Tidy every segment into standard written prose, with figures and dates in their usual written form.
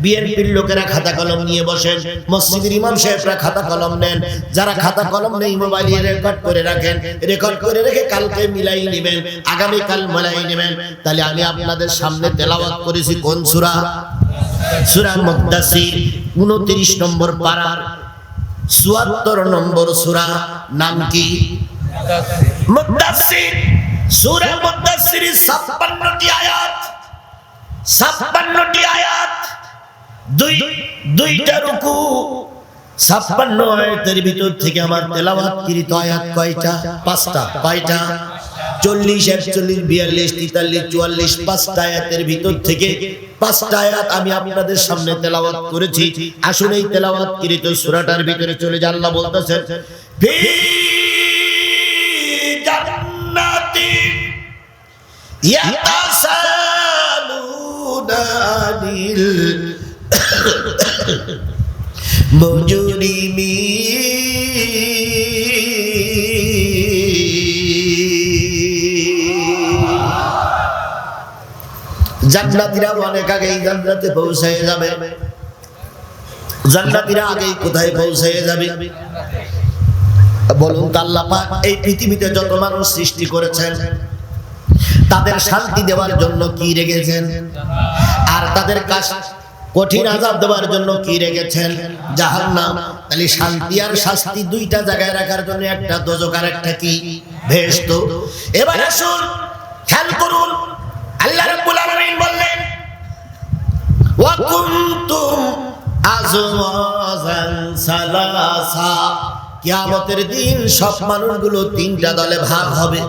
বিএনপির লোকেরা খাতা কলম নিয়ে বসেন, মসজিদের ইমাম সাহেবরা খাতা কলম নেন, যারা খাতা কলম নেই মোবাইলে রেকর্ড করে রাখেন, রেকর্ড করে রেখে কালকে মিলাই নেবেন, আগামী কাল মিলাই নেবেন। তাহলে আমি আপনাদের সামনে তেলাওয়াত করেছি কোন সূরা? সূরা মুদ্দাসির 29 নম্বর পারার ৭৪ নম্বর সূরা। নাম কি? মুদ্দাসির। সূরা মুদ্দাসিরের ৫৬টি আয়াত, ৫৬টি আয়াত, দুইটা রুকু। ৫৬ আয়াতের ভিতর থেকে আমার তেলাওয়াতকৃত আয়াত কয়টা? 5টা। কয়টা? 40, 41, 42, 43, 44, 5টা আয়াতের ভিতর থেকে 5টা আয়াত আমি আপনাদের সামনে তেলাওয়াত করেছি। আসলে এই তেলাওয়াতকৃত সূরাটার ভিতরে চলে যায়। আল্লাহ বলতেছেন ফি জান্নাতি ইয়াতাসালুনা আনিল জান্নাতীরা অনেক আগেই জান্নাতে পৌঁছে যাবে। জান্নাতীরা আগেই কোথায় পৌঁছে যাবে বলুন তো? আল্লাহ পাক এই পৃথিবীতে যত মানুষ সৃষ্টি করেছেন তাদের শান্তি দেওয়ার জন্য কি রেখেছেন? আর তাদের কাছে কঠিন আযাব দেওয়ার জন্য কি রেখেছেন? জাহান্নাম। তাহলে শান্তি আর শাস্তি দুইটা জায়গায় রাখার জন্য একটা দোজখ আর একটা কি? বেহেশত। এবার আসুন খেয়াল করুন, আল্লাহ রাব্বুল আলামিন বললেন ওয়া কুনতুম আযওয়াজান সালাসা। কিয়ামতের দিন সব মানুষগুলো তিনটা দলে ভাগ হবে।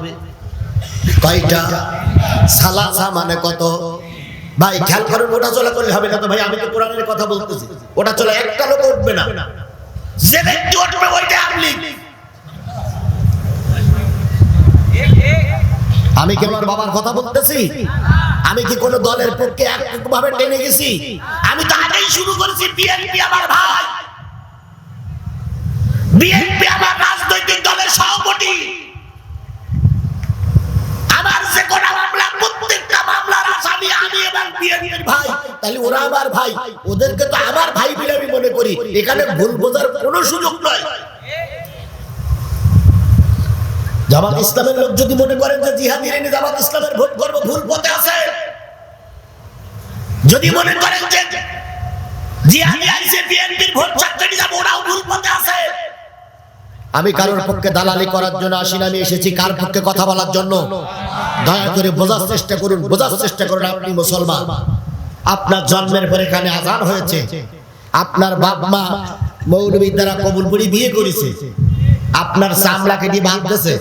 কয়টা? সালাসা মানে কত? ভাই খেয়াল করেন, ওটা চলা করলে হবে না তো ভাই, আমি তো কোরআনের কথা বলতেছি। ওটা চলা একটা লোক উঠবে না, যে ব্যক্তি উঠবে ওইটা আপনি। আমি কি আমার বাবার কথা বলতেছি? আমি কি কোন দলের পক্ষে একভাবে টেনে গেছি? আমি তো আগেই শুরু করেছি বিএনপি আমার ভাই, বিএনপি আমার রাজনৈতিক দলের সভাপতি। আমার যে কোন মামলা, প্রত্যেকটা মামলার আসামি আমি এবং বিএনপির ভাই। তাহলে ওরা আমার ভাই, ওদেরকে তো আমার ভাই বলে আমি মনে করি। এখানে ভুল বোঝার কোনো সুযোগ নয়। জামাত ইসলামের লোক যদি মনে করেন যে জিহাদিরা জামাত ইসলামের ভোট করব, ভুল পথে আছে। যদি মনে করেন যে জিহাদি আইছে বিএনপির ভোট চাকরি যাব, ওরাও ভুল পথে আছে। আমি কারোর পক্ষে দালালি করার জন্য আসি না, আমি এসেছি কার পক্ষে কথা বলার জন্য। দয়া করে বোঝার চেষ্টা করুন, বোঝার চেষ্টা করুন। আপনি মুসলমান, আপনার জন্মের পরে এখানে আযান হয়েছে, আপনার বাপ মা মৌলবীর দ্বারা কবুল করে বিয়ে করেছে, আপনার চামড়াকে দিয়ে বাঁধতেছে,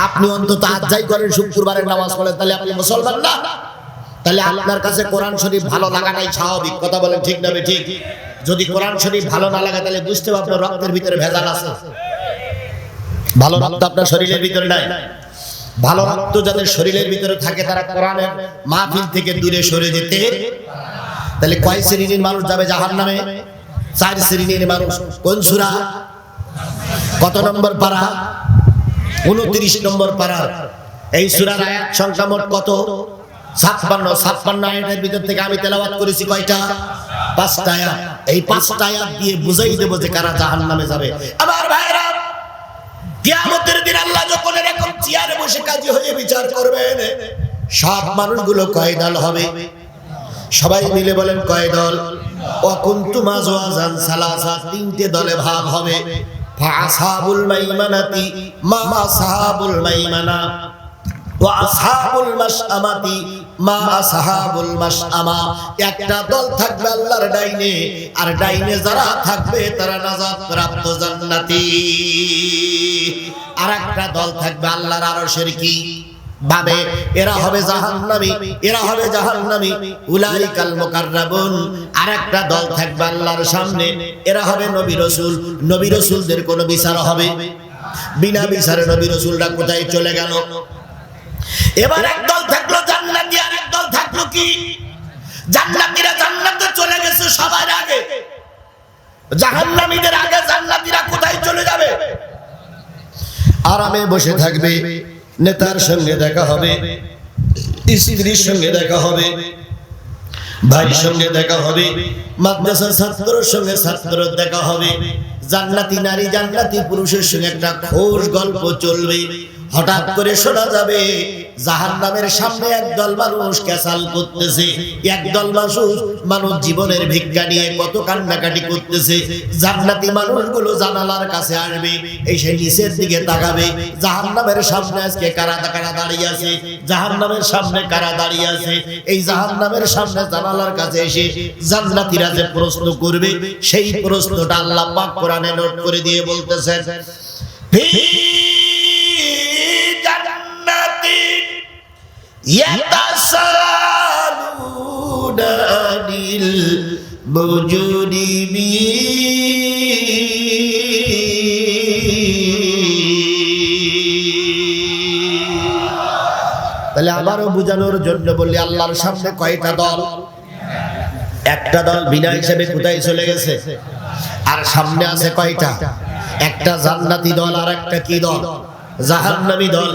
আপনি অন্তত আজ্জাই করেন, শুক্রবারের নামাজ পড়েন, তাহলে আপনি মুসলমান না? তাহলে আপনার কাছে কোরআন শরীফ ভালো লাগাটাই স্বাভাবিক। কথা বলেন ঠিক না ঠিক? যদি কোরআন শরীফ ভালো না লাগে তাহলে বুঝতে হবে আপনার রক্তের ভিতরে ভেজাল আছে। ভালো রক্ত আপনার শরীরের ভিতরে নাই। ভালো রক্ত যাদের শরীরের ভিতরে থাকে তারা কোরআনের মাহফিল থেকে দূরে সরে যেতে। তাহলে কয় শ্রেণীর মানুষ যাবে জাহান্নামে? 4 শ্রেণীর মানুষ। কোন সূরা? কত নম্বর পারা? 29 নম্বর পারা। এই সূরার আয়াত সংখ্যা মোট কত? 56। 56 আয়াতের ভিতর থেকে আমি তেলাওয়াত করেছি কয়টা? 5টা আয়াত। এই 5টা আয়াত দিয়ে বুঝাই দেব যে কারা জাহান্নামে যাবে। আমার ভাইরা, কিয়ামতের দিন আল্লাহ যখন এরকম চেয়ারে বসে কাজী হয়ে বিচার করবেন, সব মানুষগুলো কয় দল হবে? সবাই মিলে বলেন কয় দল? ওয়া কুনতুম আযওয়াজান সালাসা, 3টে দলে ভাগ হবে। ফাআসহাবুল মাইমানাতি মা আসহাবুল মাইমানা ওয়া আসহাবুল মাশআমাতি মা আসহাবুল মাশআমা। একটা দল থাকবে আল্লাহর ডাইনে, আর ডাইনে যারা থাকবে তারা নাজাত প্রাপ্ত জান্নাতি। আর একটা দল থাকবে আল্লাহর আরশের কি বাবে, এরা হবে জাহান্নামী, এরা হবে জাহান্নামী। উলাইকাল মুকাররাবুন। আর একটা দল থাকবে আল্লাহর সামনে, এরা হবে নবী রাসূল। নবী রাসূলদের কোনো বিচার হবে? বিনা বিচারে নবী রাসূলরা কোথায় চলে গেল? এবার একদল থাকলো জান্নাতি, আর একদল থাকলো কি? জান্নাতীরা জান্নাতে চলে গেছে সবার আগে। জাহান্নামীদের আগে জান্নাতীরা কোথায় চলে যাবে? আরামে বসে থাকবে, নেতার সঙ্গে দেখা হবে, স্ত্রীর সঙ্গে দেখা হবে, ভাইয়ের সঙ্গে দেখা হবে, মাদ্রাসার ছাত্রের সঙ্গে ছাত্রের দেখা হবে, জান্নাতি নারী জান্নাতি পুরুষের সঙ্গে একটা খোশ গল্প চলবে। হঠাৎ করে শোনা যাবে জাহান্নামের সামনে একদল মানুষ ক্যাসাল করতেছে, একদল মানুষ জীবনের ভিক্ষা নিয়ে কত কান্নাকাটি করতেছে। জান্নাতি মানুষগুলো জানালার কাছে আসবে, এসে নিচের দিকে তাকাবে, জাহান্নামের সামনে আজকে কারা কারা দাঁড়িয়ে আছে, জাহান্নামের সামনে কারা দাঁড়িয়ে আছে। এই জাহান্নামের সামনে জানালার কাছে এসে জান্নাতীরা যে প্রশ্ন করবে, সেই প্রশ্নটা আল্লাহ পাক কোরআনে নোট করে দিয়ে বলতেছেন, ইয়াতাসালুনা আনিল মুজরিমিন। তাহলে আবারও বোঝানোর জন্য বলি, আল্লাহর সামনে কয়টা দল? একটা দল বিনা হিসেবে কোথায় চলে গেছে, আর সামনে আছে কয়টা? একটা জান্নাতি দল আর একটা কি দল? জাহান্নামী দল।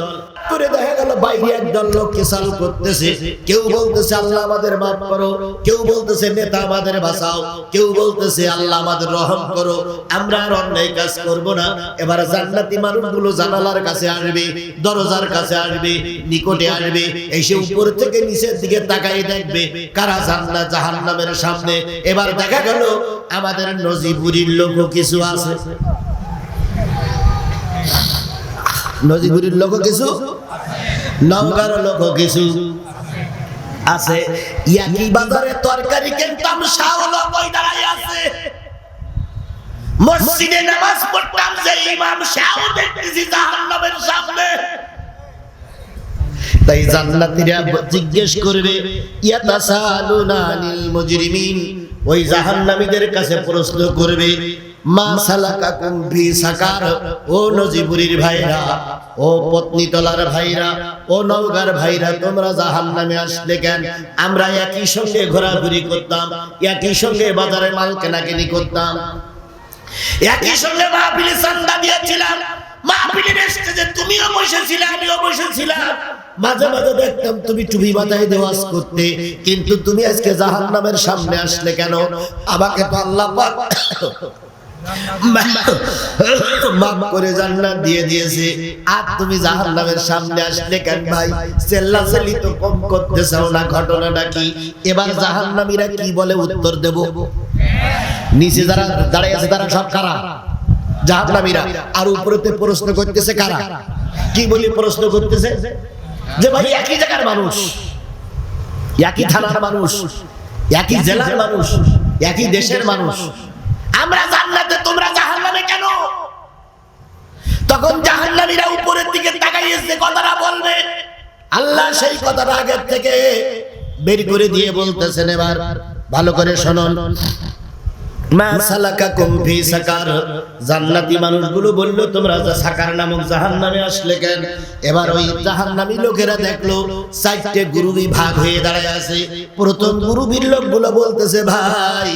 করে দেখা গেল বাইরে একদল লোক কেসাল করতেছে, কেউ বলতেছে আল্লাহ আমাদের মাফ করো, কেউ বলতেছে নেতা আমাদের বাঁচাও, কেউ বলতেছে আল্লাহ আমাদের রহম করো, আমরা আর অন্যায় কাজ করব না। এবার জান্নাতি মানুষগুলো জানালার কাছে আসবে, দরজার কাছে আসবে, নিকটে আসবে, এসে উপর থেকে নিচের দিকে তাকাই দেখবে কারা জান্নাত জাহান্নামের সামনে। এবার দেখা গেল আমাদের নজিবুরির লোক কিছু আছে, নজিবুরির লোক কিছু, নওগাঁর লোক কিছু আছে। একই বাজারে তরকারি কিনতাম, শাওলা কই দাঁড়ায় আছে। মসজিদে নামাজ পড়তাম, যে ইমাম শাও দেখতেছি জাহান্নামের সামনে। তাই জান্নাতীরা জিজ্ঞেস করবে, ইয়াতাসালুনা আনিল মুজরিমিন, ওই জাহান্নামীদের কাছে প্রশ্ন করবে, মা সালাকাকুম ফি সাকার। ও নজিবুরির ভাইরা, ও পত্নীতলার ভাইরা, ও নওগাঁর ভাইরা, তোমরা জাহান্নামে আসলে কেন? আমরা একই সঙ্গে ঘোরাঘুরি করতাম, একই সঙ্গে বাজারে মাল কেনাকাটি করতাম, একই সঙ্গে মাহফিলে চাঁদা দিয়েছিলাম, মাহফিলের স্টেজে তুমিও বসেছিলে, আমিও বসেছিলাম। মাঝে মাঝে দেখতাম তুমি টুপি মাথায় দেওয়াজ করতে, কিন্তু তুমি আজকে জাহান্নামের সামনে আসলে কেন? আমাকে তো আল্লাহ পাক মাফ করে জান্নাত দিয়ে দিয়েছে, আর তুমি জাহান্নামের সামনে আসলে কেন? ভাই চেল্লাচেল্লি তো কম করতে চাও না, ঘটনাটা কি? এবার জাহান্নামীরা কি বলে উত্তর দেব? নিচে যারা দাঁড়িয়ে আছে তারা সব কারা? জাহান্নামীরা। আর উপরেতে প্রশ্ন করতেছে কারা? কি বলি প্রশ্ন করতেছে? যে ভাই একই জায়গার মানুষ, একই থানার মানুষ, একই জেলার মানুষ, একই দেশের মানুষ, আমরা জান্নাতে তোমরা জাহান্নামে কেন? তখন জাহান্নামীরা উপরের দিকে তাকাইয়ে যে কথাটা বলবে, আল্লাহ সেই কথাটা আগের থেকে বের করে দিয়ে বলতেছেন। এবার ভালো করে শুনুন, মা সালাকাকুম ফি সাকার। জান্নাতি মানুষগুলো বলল, তোমরা সাকার নামক জাহান্নামে আসলে কেন? এবার ওই জাহান্নামী লোকেরা দেখলো চারটে গ্রুপে ভাগ হয়ে দাঁড়ায় আছে। প্রথম গ্রুপের লোকগুলো বলতেছে, ভাই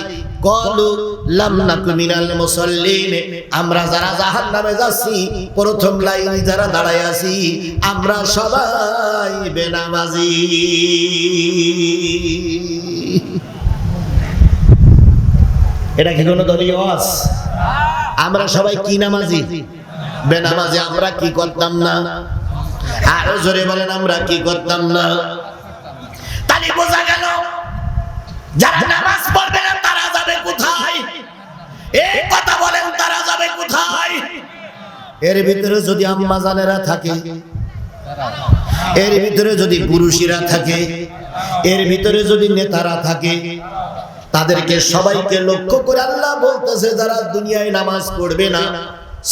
কলু লাম নাকু মিনাল মুসাল্লিন, আমরা যারা জাহান্নামে যাচ্ছি প্রথম লাইনে যারা দাঁড়ায় আছি আমরা সবাই বেনামাজি। এটা কি কোনো দলীয় ওয়াজ? আমরা সবাই কি নামাজি? বেনামাজি। আমরা কি করতাম না? আরো জোরে বলেন, আমরা কি করতাম না? তাহলে বোঝা গেল যারা নামাজ পড়বে না তারা যাবে কোথায়? এই কথা বলেন, তারা যাবে কোথায়? এর ভিতরে যদি আম্মা জানেরা থাকে, এর ভিতরে যদি পুরুষেরা থাকে, এর ভিতরে যদি নেতারা থাকে, তাদেরকে সবাইকে লক্ষ্য করে আল্লাহ বলতেছে, যারা দুনিয়ায় নামাজ পড়বে না,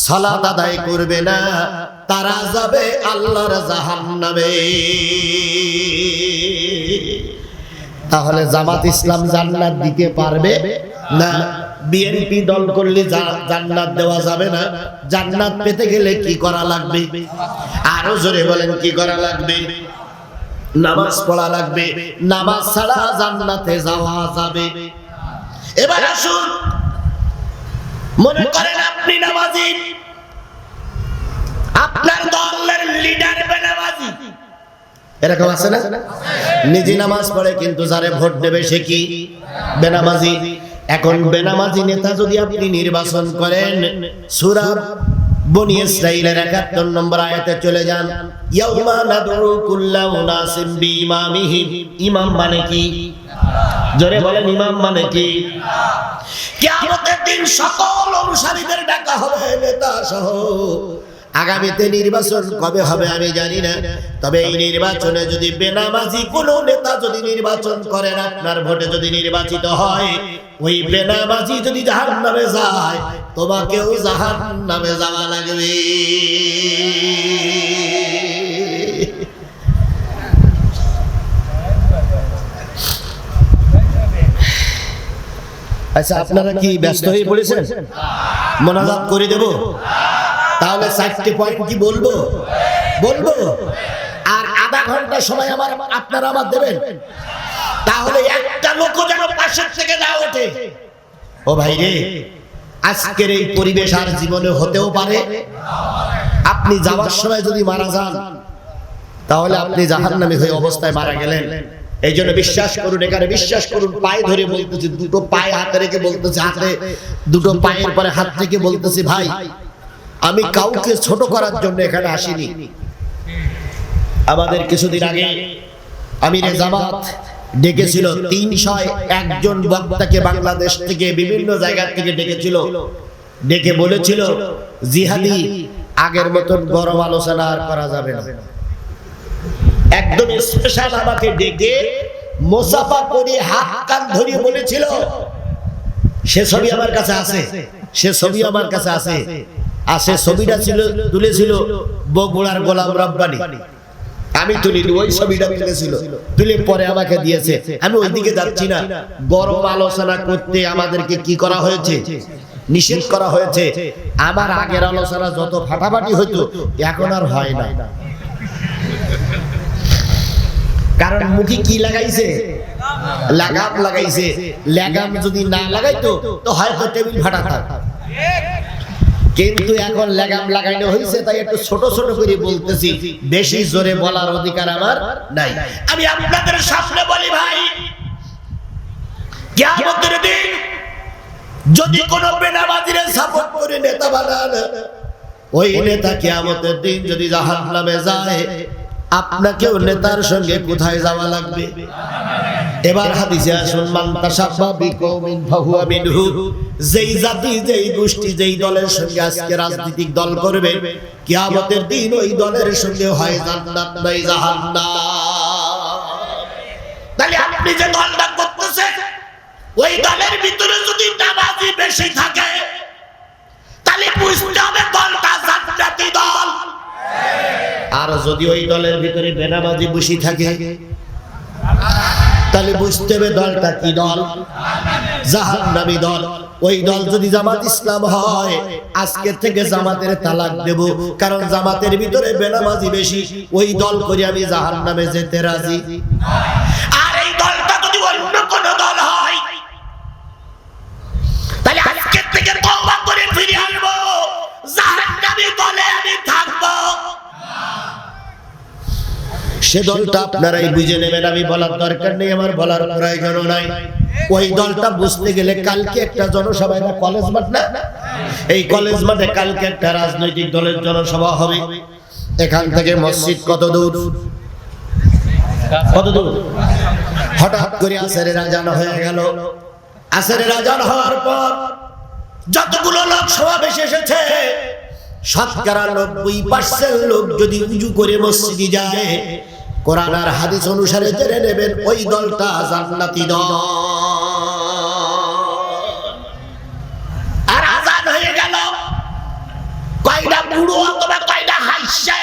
সালাত আদায় করবে না, তারা যাবে আল্লাহর জাহান্নামে। তাহলে জামাত ইসলাম জান্নাত দিতে পারবে না। বিএনপি দল করলে জান্নাত দেওয়া যাবে না। জান্নাত পেতে গেলে কি করা লাগবে? আরো জোরে বলেন, কি করা লাগবে? নামাজ পড়া লাগবে। নামাজ ছাড়া জান্নাতে যাওয়া যাবে। এবার আসুন, মনে করেন আপনি নামাজি, আপনার দলের লিডার বেনামাজি, এরকম আছে না? নিজে নামাজ পড়ে কিন্তু যারে ভোট দেবে সে কি বেনামাজি। এখন বেনামাজি নেতা যদি আপনি নির্বাচন করেন, সূরা বনি ইসরাঈলের ৭১ নম্বর আয়াতে চলে যান, ইয়াউমা নাদউ কুল্লা উনাসিম বিইমামিহিম। ইমাম মানে কি? জোরে বলেন, ইমাম মানে কি? কিয়ামতের দিন সকল অনুসারীদের ডাকা হবে, নেতা সহ। আগামীতে নির্বাচন কবে হবে আমি জানি না, তবে এই নির্বাচনে যদি বেনামাজি কোনো নেতা যদি নির্বাচন করেন, আপনার ভোটে যদি নির্বাচিত হয়, ওই বেনামাজি যদি জাহান্নামে যায়, তোমাকেও জাহান্নামে যাওয়া লাগবে। আচ্ছা, আপনারা কি ব্যস্ত হয়ে পড়েছেন? মোনাজাত করে দেব? তাহলে 4টি পয়েন্ট কি বলবো? আর আধা ঘন্টা সময় আপনারা আমার দেবেন। তাহলে একটা লোক যেন পাশের থেকে না ওঠে। ও ভাই রে, আজকের এই পরিবেশ আর জীবনে হতেও পারে। আপনি যাওয়ার সময় যদি মারা যান, তাহলে আপনি জাহান্নামী হয়ে অবস্থায় মারা গেলেন। এই জন্য বিশ্বাস করুন, এখানে বিশ্বাস করুন, পায়ে ধরে বলতেছি, দুটো পায়ে হাতে রেখে বলতেছি, হাতে দুটো পায়ের পরে হাত রেখে বলতেছি, ভাই আমি কাউকে ছোট করার জন্য এখানে আসিনি। আমাদের কিছুদিন আগে আমিরে জামাত ডেকেছিল ৩০১ জন বক্তাকে, বাংলাদেশ থেকে বিভিন্ন জায়গা থেকে ডেকেছিল, ডেকে বলেছিল জিহাদি আগের মতন গরম আলোচনা আর করা যাবে না। একদম স্পেশাল আমাকে ডেকে মোসাফা করে হাত কান ধরিয়ে বলেছিল, সে ছবি আমার কাছে আছে, আসে ছবিটা ছিল, তুলেছিল বগুড়ার গোলাম রব্বানী। আমি তুলিনি, ওই ছবিটা তুলেছিল, তুলে পরে আমাকে দিয়েছে। আমি ওইদিকে যাচ্ছি না। গরম আলোচনা করতে আমাদেরকে কি করা হয়েছে? নিষেধ করা হয়েছে। আমার আগের আলোচনা যত ফাটাফাটি হইতো, এখন আর হয় না। কারণ মুখে কি লাগাইছে? লাগাম লাগাইছে। লাগাম যদি না লাগাইতো তো হয়তো টেবিল ফাটাতাম। কিন্তু এখন লাগাম লাগাইনো হয়েছে, তাই একটু ছোট ছোট করে বলতেছি, বেশি জোরে বলার অধিকার আমার নাই। আমি আপনাদের সামনে বলি, ভাই কিয়ামতের দিন যদি কোনো বেনামাজিরে সাপোর্ট করে নেতা বানান, ওই নেতা কিয়ামতের দিন যদি জাহান্নামে যায়, আপনাকেও নেতার সঙ্গে কোথায় যাওয়া লাগবে? এবার হাদিসে আসুন, মান তাশাব্বা বিকওমিন ফাহুয়া মিনহু। যেই জাতি, যেই গোষ্ঠী, যেই দলের সঙ্গে আজকে রাজনৈতিক দল করবে, কিয়ামতের দিন ওই দলের সঙ্গে হয় জান্নাত নাই জাহান্নাম। তাহলে আপনি যে দলটা করতেছেন, ওই দলের ভিতরে যদি নামাজি বেশি থাকে, তাহলে বুঝতে হবে দলটা জান্নাতি দল। আর যদি ওই দলের ভিতরে বেনামাজি বেশি থাকে, তাহলে বুঝতে হবে দলটা কি দল? জাহান্নামী দল। ওই দল যদি জামাত ইসলাম হয়, আজকে থেকে জামাতের তালাক দেব, কারণ জামাতের ভিতরে বেনামাজি বেশি। ওই দল করে আমি জাহান্নামে যেতে রাজি। আর এই দলটা যদি অন্য কোন দল হয়, তাহলে আজকে থেকে তওবা করে ফিরে আসবো, জাহান্নামী দলে আমি থাকবো। সে দলটা আপনারাই বুঝে নেবেন, আমি বলার দরকার নেই, আমার বলার প্রয়োজন নাই। ওই দলটা বুঝতে গেলে কালকে একটা জনসভা, না কলেজ মাঠ না, এই কলেজ মাঠে কালকে একটা রাজনৈতিক দলের জনসভা হবে। এখান থেকে মসজিদ কত দূর? হঠাৎ করে আসরের আজান হয়ে গেল। আসরের আজান হওয়ার পর যতগুলো লোক সমাবেশে এসেছে, শতকরা 90% লোক যদি উজু করে মসজিদে যায়, কোরআন আর হাদিস অনুসারে জেনে নেবেন ওই দলটা জান্নাতি দল। আর আজান হয়ে গেল, কয়টা বুড়ো অথবা কয়টা হাইসা,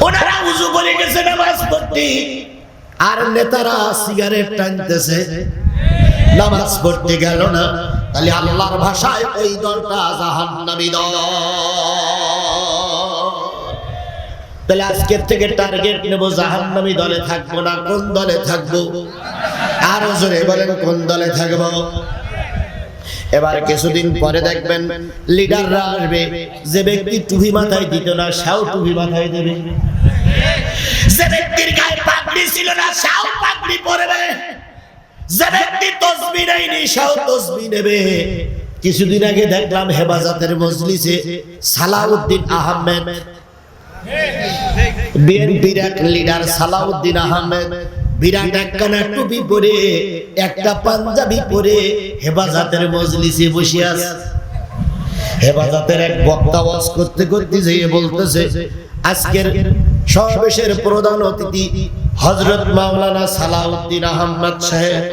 ওনারা উজু করে গেছে নামাজ পড়তে, আর নেতারা সিগারেট টানতেছে, নামাজ পড়তে গেল না। তাহলে আল্লাহর ভাষায় ওই দলটা জাহান্নামী দল। তাহলে আজকের থেকে টার্গেট নেব, জাহান্নামী দলে থাকবো না, কোন দলে থাকবো? আরো জোরে বলেন, কোন দলে থাকবো? এবার কিছুদিন পরে দেখবেন লিডাররা আসবে, যে ব্যক্তি টুপি মাথায় দিত না, সেও টুপি মাথায় দেবে। যে ব্যক্তির গায়ে পাগড়ি ছিল না সেও পাগড়ি পরবে, যে ব্যক্তি তসবিহ নেয়নি সেও তসবিহ নেবে। কিছুদিন আগে দেখলাম হেফাজতের মজলিসে সালাউদ্দিন আহমেদ, বিএনপির এক লিডার সালাউদ্দিন আহমেদ বিরাট একখানা টুপি পরে একটা পাঞ্জাবি পরে হেফাজতের মজলিসে বসে আছে। হেফাজতের এক বক্তা ওয়াজ করতে করতে যেয়ে বলতেছে, আজকের সমাবেশের প্রধান অতিথি হযরত মাওলানা সালাউদ্দিন আহমেদ সাহেব।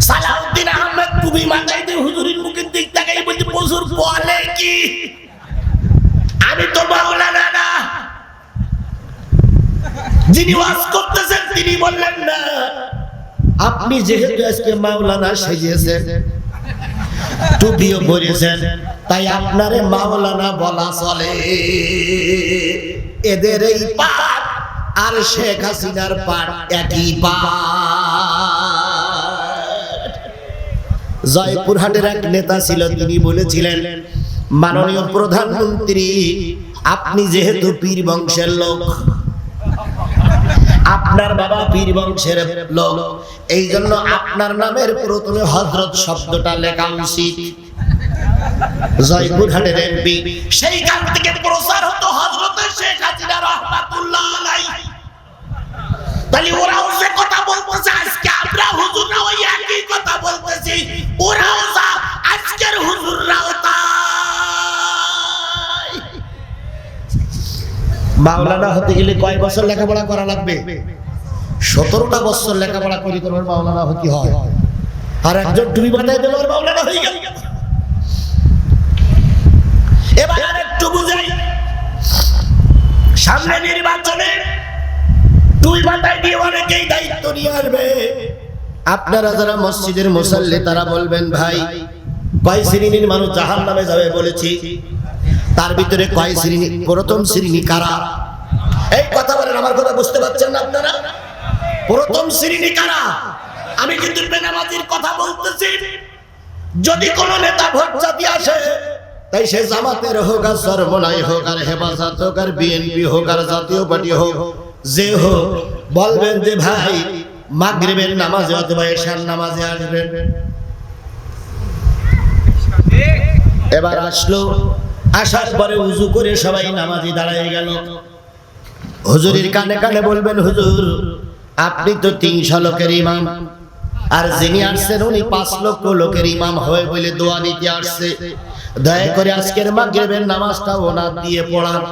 সালাউদ্দিন আহমেদ টুপি মাথায় দিয়ে হুজুরের মুখের দিক তাকাই বলতে, হুজুর বলে কি আমি তো মাওলানা না। যিনি ওয়াজ করতেছেন তিনি বললেন না, আপনি যেহেতু আজকে মাওলানা সেজেছেন, টুপিও পরেছেন, তাই আপনারে মাওলানা বলা চলে। এদের এই পাঠ আর শেখ হাসিনার পাঠ একই পাঠ। জয়পুরহাটের এক নেতা ছিল, তিনি বলেছিলেন, মাননীয় প্রধানমন্ত্রী, আপনি যেহেতু পীর বংশের লোক, আপনার বাবা পীর বংশের লোক, এই জন্য আপনার নামের প্রথমে হযরত শব্দটা লেখা উচিত। জয়পুরহাটের এমপি, সেই কাল থেকে প্রচার হতো হযরত শেখ হাসিনা রাহমাতুল্লাহ আলাইহি। তাহলে ওরাও যে কথা বলতেছে আজকে আমরা হুজুররা ওই একই কথা বলতেছি, ওরাও যা আজকের হুজুররাও তাই। মাওলানা হতে গেলে কয় বছর লেখাপড়া করা লাগবে? 17টা বছর লেখাপড়া করি তোমার মাওলানা হতে হয়। আর একজন টুপি মাথায় দিল আর মাওলানা হয়ে গেল। এবার একটু বুঝাই, সামনে নির্বাচনে টুপি মাথায় দিয়ে অনেকেই দায়িত্ব নিয়ে আসবে। আপনারা যারা মসজিদের মুসাল্লি তারা বলবেন, ভাই কয় শ্রেণীর মানুষ জাহান্নামে যাবে বলেছি, তার ভিতরে কয় শ্রেণী, প্রথম শ্রেণী কারা? এই কথা বলেন, আমার কথা বুঝতে পারছেন না আপনারা? প্রথম শ্রেণী কারা? আমি কিন্তু বেনামাজির কথা বলতেছি। যদি কোন নেতা ভোট চাপি আসে, তাই সে জামাতের হোক আর সরমনাই হোক আর হেফাজত হোক আর বিএনপি হোক আর জাতীয় পার্টি হোক, যে হোক, বলবেন যে ভাই মাগরিবের নামাজে অথবা এশার নামাজে আসবেন। এবার আসলো, আসার পরে উযু করে সবাই নামাজি দাঁড়ায় গেল। হুজুরের কানে কানে বলবেন, হুজুর আপনি তো 300 লোকের ইমাম, আর যিনি আসছেন উনি 5 লক্ষ লোকের ইমাম হয়ে বলে দোয়া দিতে আসছে, দয়া করে আজকের মাগরিবের নামাজটা ওনার দিয়ে পড়ান।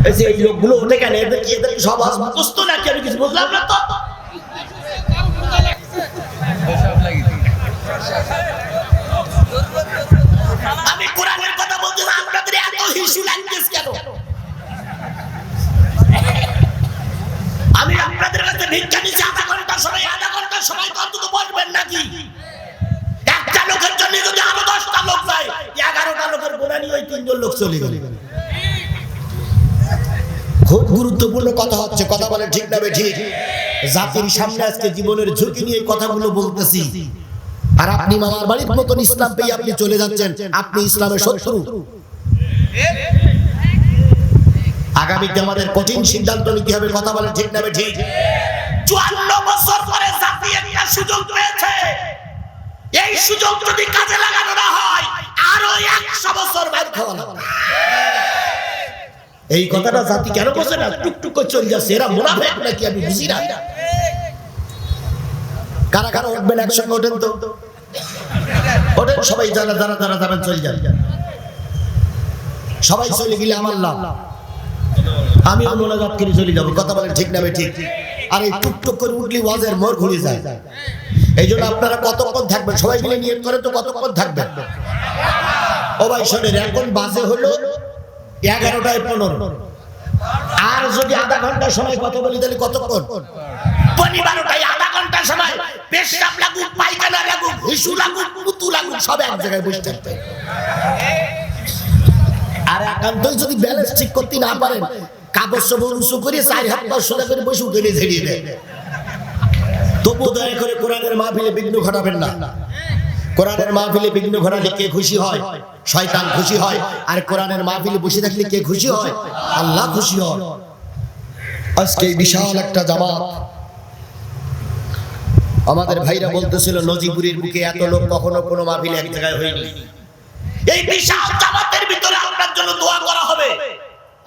এই লোকগুলো ওঠে কেন? এদের সব মুখস্থ নাকি? আমি কিছু বুঝলাম না তো। আমি কোরআনের কথা বলতে, আপনাদের এত হিসু লাগতেছে কেন? আমি আপনাদের কাছে ভিক্ষা নিচ্ছি আধা ঘন্টা সময় তো অন্তত বলবেন নাকি? একটা লোকের জন্য যদি আরো 10টা লোক যায়, 11টা লোকের গোনা নিয়ে ওই 3জন লোক চলে গেল। খুব গুরুত্বপূর্ণ কথা হচ্ছে, কথা বলে ঠিক না ঠিক? জাতির সামনে আজকে জীবনের ঝুঁকি নিয়ে কথাগুলো বলতেছি, আর আপনি মামার বাড়ির মতন ইসলাম পেয়ে আপনি চলে যাচ্ছেন, আপনি ইসলামের শত্রু। আগামীতে আমাদের কঠিন সিদ্ধান্ত নিতে হবে, কথা বলে ঠিক না ঠিক? 54 বছর পরে জাতি একটা সুযোগ পেয়েছে, এই সুযোগ যদি কাজে লাগানো না হয় আরো 100 বছর বাদ খাওয়া লাগবে। এই কথাটা জাতি কেন বোঝে না? টুকটুক করে চলে যাচ্ছে, এরা মুনাফিক নাকি আমি বুঝি না। কারা কারা উঠবেন? একসঙ্গে ওঠেন তো, ওঠেন সবাই, যারা যারা যারা যাবেন চলে যান। সবাই চলে গেলে আমার লাভ, আমি মোনাজাত করে চলে যাবো, কথা বলেন ঠিক না ঠিক? আর এই টুকটুক করে উঠলি ওয়াজের মোড় ঘুরে যায়। এই জন্য আপনারা কতক্ষণ থাকবেন? সবাই মিলে নিয়ত করেন তো কতক্ষণ থাকবেন। ও ভাই শোনেন, এখন বাজে হলো 11টায় 15, আর যদি আধা ঘন্টা সময় কথা বলি তাহলে কতক্ষণ? 12টায় আধা ঘন্টা সময় পেশাব লাগুক, পায়খানা লাগুক, হিসু লাগুক, পুতু লাগুক, সব এক জায়গায় বসে থাকতে। আর একান্তই যদি ব্যালেন্স ঠিক করতে না পারেন, কাগজ সব উঁচু করে 4 হাত 10 সোজা করে বসে উঠে ঝেড়িয়ে দেয়। তবু দয়া করে কোরআনের মাহফিলে বিঘ্ন ঘটাবেন না। কোরআনের মাহফিলে বিঘ্ন ঘটালে কে খুশি হয়? শয়তান খুশি হয়। আর কোরআনের মাহফিলে বসে থাকলে কে খুশি হয়? আল্লাহ খুশি হয়। আজকে বিশাল একটা জামাত, আমাদের ভাইরা বলতেছিল নজিপুরের বুকে এত লোক কখনো কোনো মাহফিলে এক জায়গায় হয়নি। এই বিশাল জামাতের ভিতরে আপনার জন্য দোয়া করা হবে,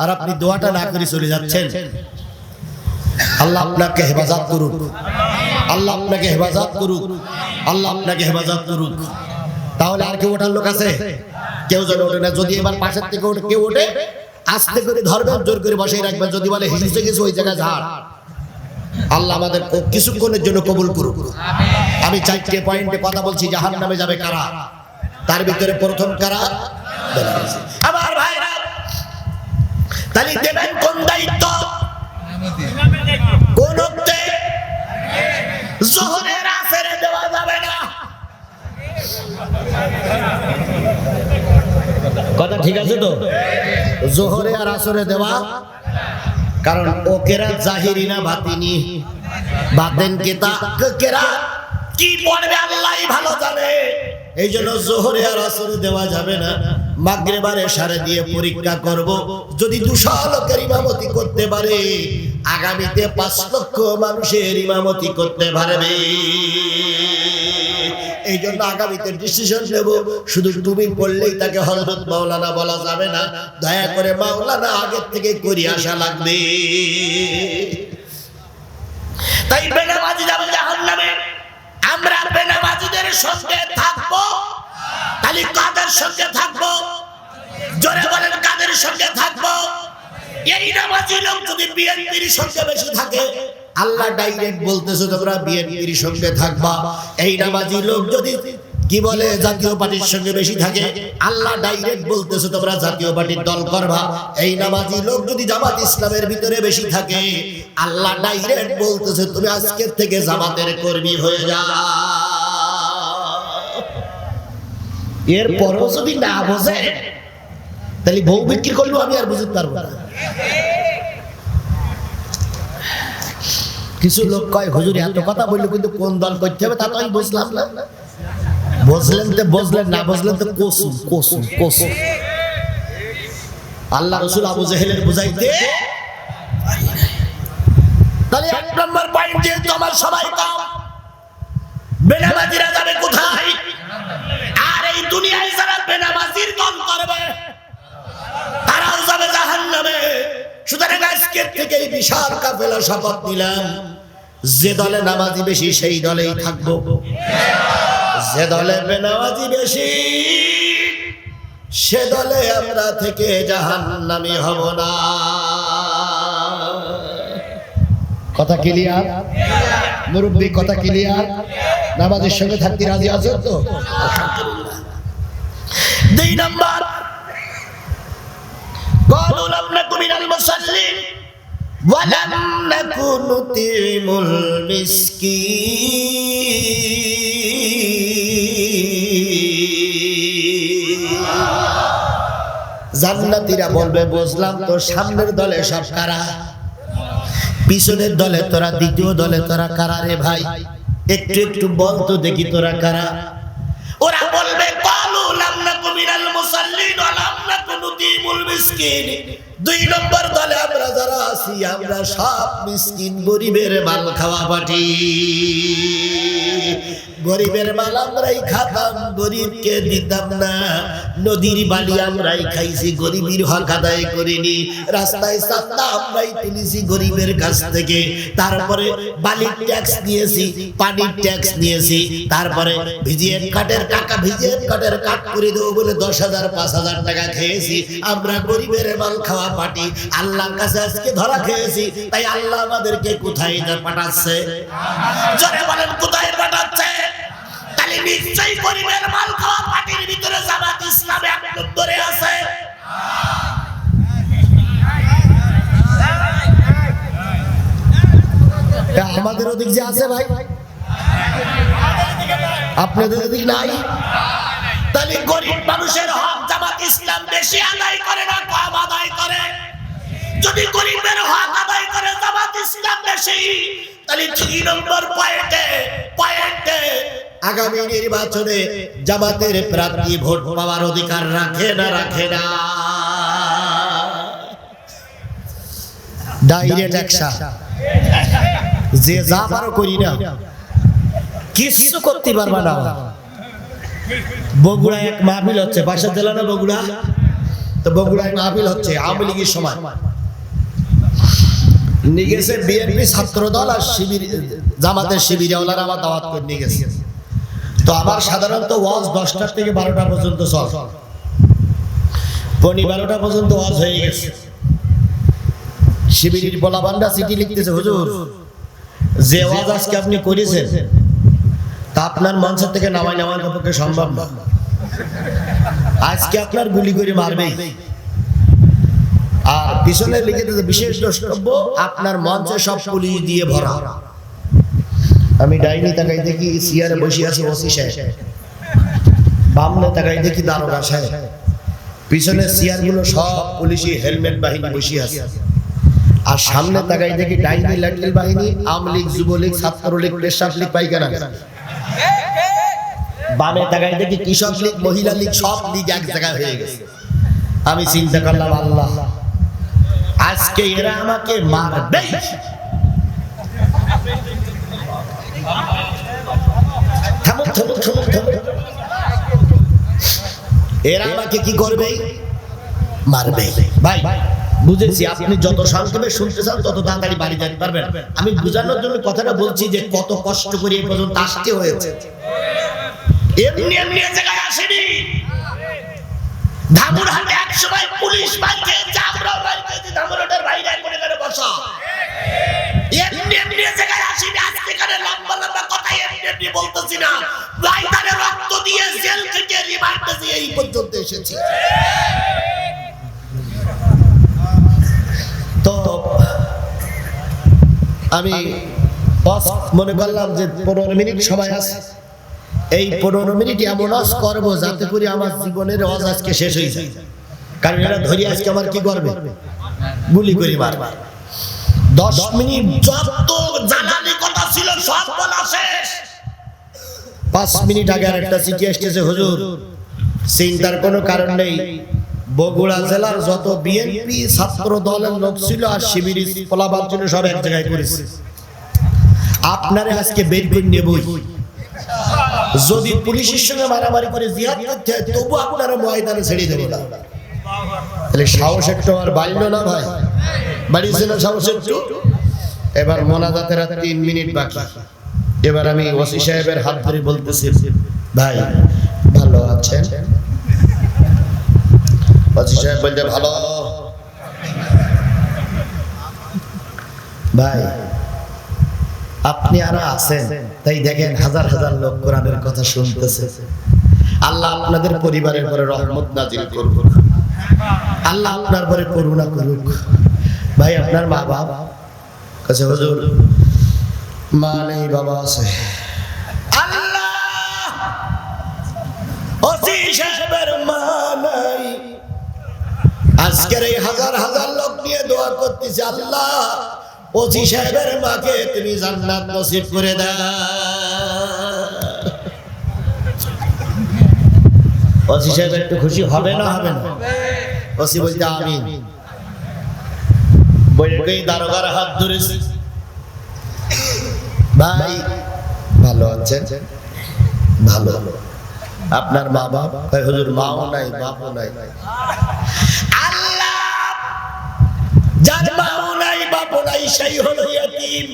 আর আপনি দোয়াটা না করে চলে যাচ্ছেন। আল্লাহ আপনাকে হেফাজত করুক, আল্লাহ আপনাকে হেফাজত করুক, আল্লাহ আপনাকে হেফাজত করুক। তাহলে আর কেউ ওঠার লোক আছে? কেউ যেন ওঠে না। যদি এবার পাশের থেকে ওঠে, কেউ ওঠে আস্তে করে ধরবেন, জোর করে বসিয়ে রাখবেন। যদি বলে হিসেবে কিছু ওই জায়গায় ঝাড়। আল্লাহ আমাদের কিছুক্ষণের জন্য কবুল করুক। আমি 4টে পয়েন্টে কথা বলছি। জাহান্নামে যাবে কারা? তার ভিতরে প্রথম কারা? আমার ভাইরা, তাহলে দেবেন কোন দায়িত্ব? কোন ওক্তে? যোহরের আসরে দেওয়া যাবে না। কথা ঠিক আছে তো? যোহরে আর আসরে দেওয়া, কারণ ওকেরা জাহিরি না বাতিনি, বাতেন কেরা কি পড়বে আল্লাহই ভালো জানে। এই জন্য যোহরে আর আসরে দেওয়া যাবে না। মাগরিব আর এশারে দিয়ে পরীক্ষা করব, যদি 200 লোকের ইমামতি করতে পারে, আগামীতে 5 লক্ষ মানুষের ইমামতি করতে পারবে। এই জন্য আগামীতে ডিসিশন নেব, শুধু তুমি পড়লেই তাকে হযরত মাওলানা বলা যাবে না। দয়া করে মাওলানা আগের থেকে করে আসা লাগবে। তাই বেনামাজি যাবে জাহান্নামে। আমরা বেনামাজিদের সঙ্গে থাকবো। তাহলে কাদের সঙ্গে থাকবো? জোরে বলেন, কাদের সঙ্গে থাকবো? এই নামাজি লোক যদি বিএনপির সঙ্গে বেশি থাকে, আল্লাহ ডাইরেক্ট বলতেছে তোমরা বিএনপির সঙ্গে থাকবা। এই নামাজি লোক যদি কি বলে জাতীয় পার্টির সঙ্গে বেশি থাকে, আল্লাহ ডাইরেক্ট বলতেছে তোমরা জাতীয় পার্টির দল করবা। এই নামাজি লোক যদি জামাত ইসলামের ভিতরে বেশি থাকে, আল্লাহ ডাইরেক্ট বলতেছে তুমি আজকের থেকে জামাতের কর্মী হয়ে যাও। এরপরও যদি না বোঝে, তাহলে বউ বিক্রি করলেও আমি আর বুঝতে পারবো না। কিছু লোক কয় হুজুর এত কথা বললো, কিন্তু কোন দল করতে হবে তা তো আমি বুঝলাম না। বুঝলেন তো বুঝলেন, না বুঝলেন তো কোসুম কোসুম কোসুম। আল্লাহ রাসূল আবু জেহেলের বুঝাইতে। তাহলে 1 নম্বর পয়েন্ট, যেহেতু আমার সবাই কম, বেনামাজিরা যাবে কোথায়? আর এই দুনিয়ায় যারা বেনামাজির দল করবে, তারাও যাবে জাহান্নামে। সুতরাং আজকের থেকে এই বিশাল কাফেলা শপথ নিলাম, যে দলে নামাজি বেশি সেই দলেই থাকবো। যে দলে বেনামাজি বেশি, সে দলে আমরা থেকে জাহান্নামী হব না। কথা ক্লিয়ার? মুরব্বি কথা ক্লিয়ার? নামাজের সঙ্গে থাকতে রাজি আছো তো? আলহামদুলিল্লাহ। 2 নম্বর, قالوا لم نكن من المصلين ولم نكن نطعم المسكين। জান্নাতীরা বলবে বুঝলাম তো, সামনের দলে সব কারা, পিছনের দলে তোরা, দ্বিতীয় দলে তোরা কারা রে ভাই? একটু একটু বল তো দেখি তোরা কারা। ওরা বলবে قالوا لم نكن من المصلين ولم نكن نطعم المسكين। 2 নম্বর দলে আমরা যারা আছি, আমরা সব মিসকিন, গরিবের মাল খাওয়া পাটি। গরিবের মাল আমরাই খাতাম, গরিবকে দিতাম না। নদীর বালি আমরাই খাইছি, গরিবের হক আদায় করিনি। রাস্তায় চাঁদা আমরাই তুলেছি গরিবের কাছ থেকে। তারপরে বালির ট্যাক্স নিয়েছি, পানির ট্যাক্স নিয়েছি। তারপরে ভিজিএফ কার্ডের টাকা, ভিজিএফ কার্ডের কাট করে দেবো বলে 10,000 5,000 টাকা খেয়েছি। আমরা গরিবের মাল খাওয়া পাটি, আল্লাহর কাছে আজকে ধরা খেয়েছি। তাই আল্লাহ আমাদেরকে কোথায় পাঠাচ্ছে? জোরে বলেন, কোথায় পাঠাচ্ছে? তাহলে নিশ্চয়ই গরিবের মাল খাওয়া পাটির ভিতরে জামাত ইসলাম 1 নম্বরে আছে। আমাদের ওদিক যে আছে ভাই, আপনাদের ওদিক নাই। তাহলে গরিব মানুষের হক জামাত ইসলাম বেশি আদায় করে না কম আদায় করে? যদি গরিবের হক আদায় করে জামাত ইসলাম বেশি, তাহলে 3 নম্বর পয়েন্টে আগামী নির্বাচনে জামাতের প্রার্থী ভোট পাওয়ার অধিকার রাখে না ডাইরেক্ট অ্যাকশন যে যা পারো করি না কিছু করতে পারবা না বগুড়ায় এক মাহফিল হচ্ছে বাসা জেলা না বগুড়া তো বগুড়ায় মাহফিল হচ্ছে আওয়ামী লীগের সময় নিয়ে গেছে বিএনপি ছাত্র দল আর শিবির জামাতের শিবিরিয়াওয়ালারা আমার দাওয়াত করে নিয়ে গেছে তো আমার সাধারণত ওয়াজ 10টা থেকে 12টা পর্যন্ত চল 12টা পর্যন্ত ওয়াজ হয়ে গেছে শিবিরের বলাবান্ডা চিঠি লিখতেছে হুজুর যে ওয়াজ আজকে আপনি করেছেন তা আপনার মঞ্চ থেকে নামানোর পক্ষে সম্ভব না আজকে আপনার গুলি করে মারবে আর পিছনে লিখে দিতে বিশেষ দ্রষ্টব্য আপনার মঞ্চে সব পুলিশ দিয়ে ভরা আমি ডাইনি তাকাই দেখি চেয়ারে বসে আছে ওসি সাহেব বামনে তাকাই দেখি দারোগা সাহেব পিছনে চেয়ারগুলো সব পুলিশি হেলমেট বাহিনী বসে আছে আর সামনে তাকাই দেখি ডাইনি লাঠিল বাহিনী আওয়ামী লীগ যুবলীগ ছাত্রলীগ পেশাব লীগ পাইকানা বামে তাকাই দেখি কৃষক লীগ মহিলা লীগ সব লীগ এক জায়গায় হয়ে গেছে আমি চিন্তা করলাম আল্লাহ আজকে এরা আমাকে মারবে এরা আমাকে কি করবে মারবে ভাই বুঝেছি আপনি যত সংক্ষেপে শুনতে চান তত তাড়াতাড়ি বাড়ি যেতে পারবেন আমি বোঝানোর জন্য কথাটা বলছি যে কত কষ্ট করে এই পর্যন্ত আসতে হয়েছে এমনি এমনি জায়গায় আসেনি ধামুরহাটে এক সময় পুলিশ বাইকে চামড়াও বাইকে ধামুরহাটের বাইরে করে করে বসা এমনি এমনি জায়গায় আসেনি আজকে করে লম্বা লম্বা কথা এমনি এমনি বলতেছি না রাইতারে রক্ত দিয়ে জেল থেকে রিমান্ডে দিয়ে এই পর্যন্ত এসেছি তো আমি মনে করলাম যে 15 মিনিট সময় আছে এই 15 মিনিট এমন ওয়াজ করব যাতে করে আমার জীবনের ওয়াজ আজকে শেষ হয়ে যায় কারণ এরা ধরে আজকে আমার কি করবে গুলি করে মারবে 10 মিনিট যত জানালি কথা ছিল সব বলা শেষ 5 মিনিট আগে আরেকটা চিঠি এসেছে হুজুর চিন্তার কোনো কারণ নেই বগুড়া জেলার যত বিএনপি ছাত্র দলের লোক ছিল আর শিবির পোলাবার জন্য সব এক জায়গায় করেছে আপনারে আজকে বের করে নেবই যদি পুলিশের সঙ্গে মারামারি করে জিহাদ করতে হয় তবু আপনারা ময়দানে ছেড়ে দেব না তাহলে সাহস একটু আর বাড়লো না ভাই বাড়িছে না সাহস একটু এবার মোনাজাতের 3 মিনিট বাকি এবার আমি ওসি সাহেবের হাত ধরে বলতেছি ভাই ভালো আছেন ওসি সাহেব বলতে ভালো ভাই আপনি আর আছেন তাই দেখেন হাজার হাজার লোক কোরআনের কথা শুনতেছে আল্লাহ আপনাদের পরিবারের উপরে রহমত নাজিল করুক আল্লাহ আপনার উপরে করুণা করুক ভাই আপনার মা বাবা কাছে হুজুর মা নেই বাবা আছে আল্লাহ ওসি সাহেবের মা নাই আজকের এই হাজার হাজার লোক নিয়ে দোয়া করতেছে আল্লাহ ওসি সাহেবের মাকে তুমি জান্নাত নসিব করে দাও ওসি সাহেব একটু খুশি হবে না হবে না ওসি বলতে আমিন বইয়ের দারোগার হাত ধরেছি ভাই ভালো আছেন ভালো আপনার মা বাপ হুজুর মাও নাই বাপও নাই আল্লাহ যার মাও নাই বাপও নাই সেই হলো ইয়াতীম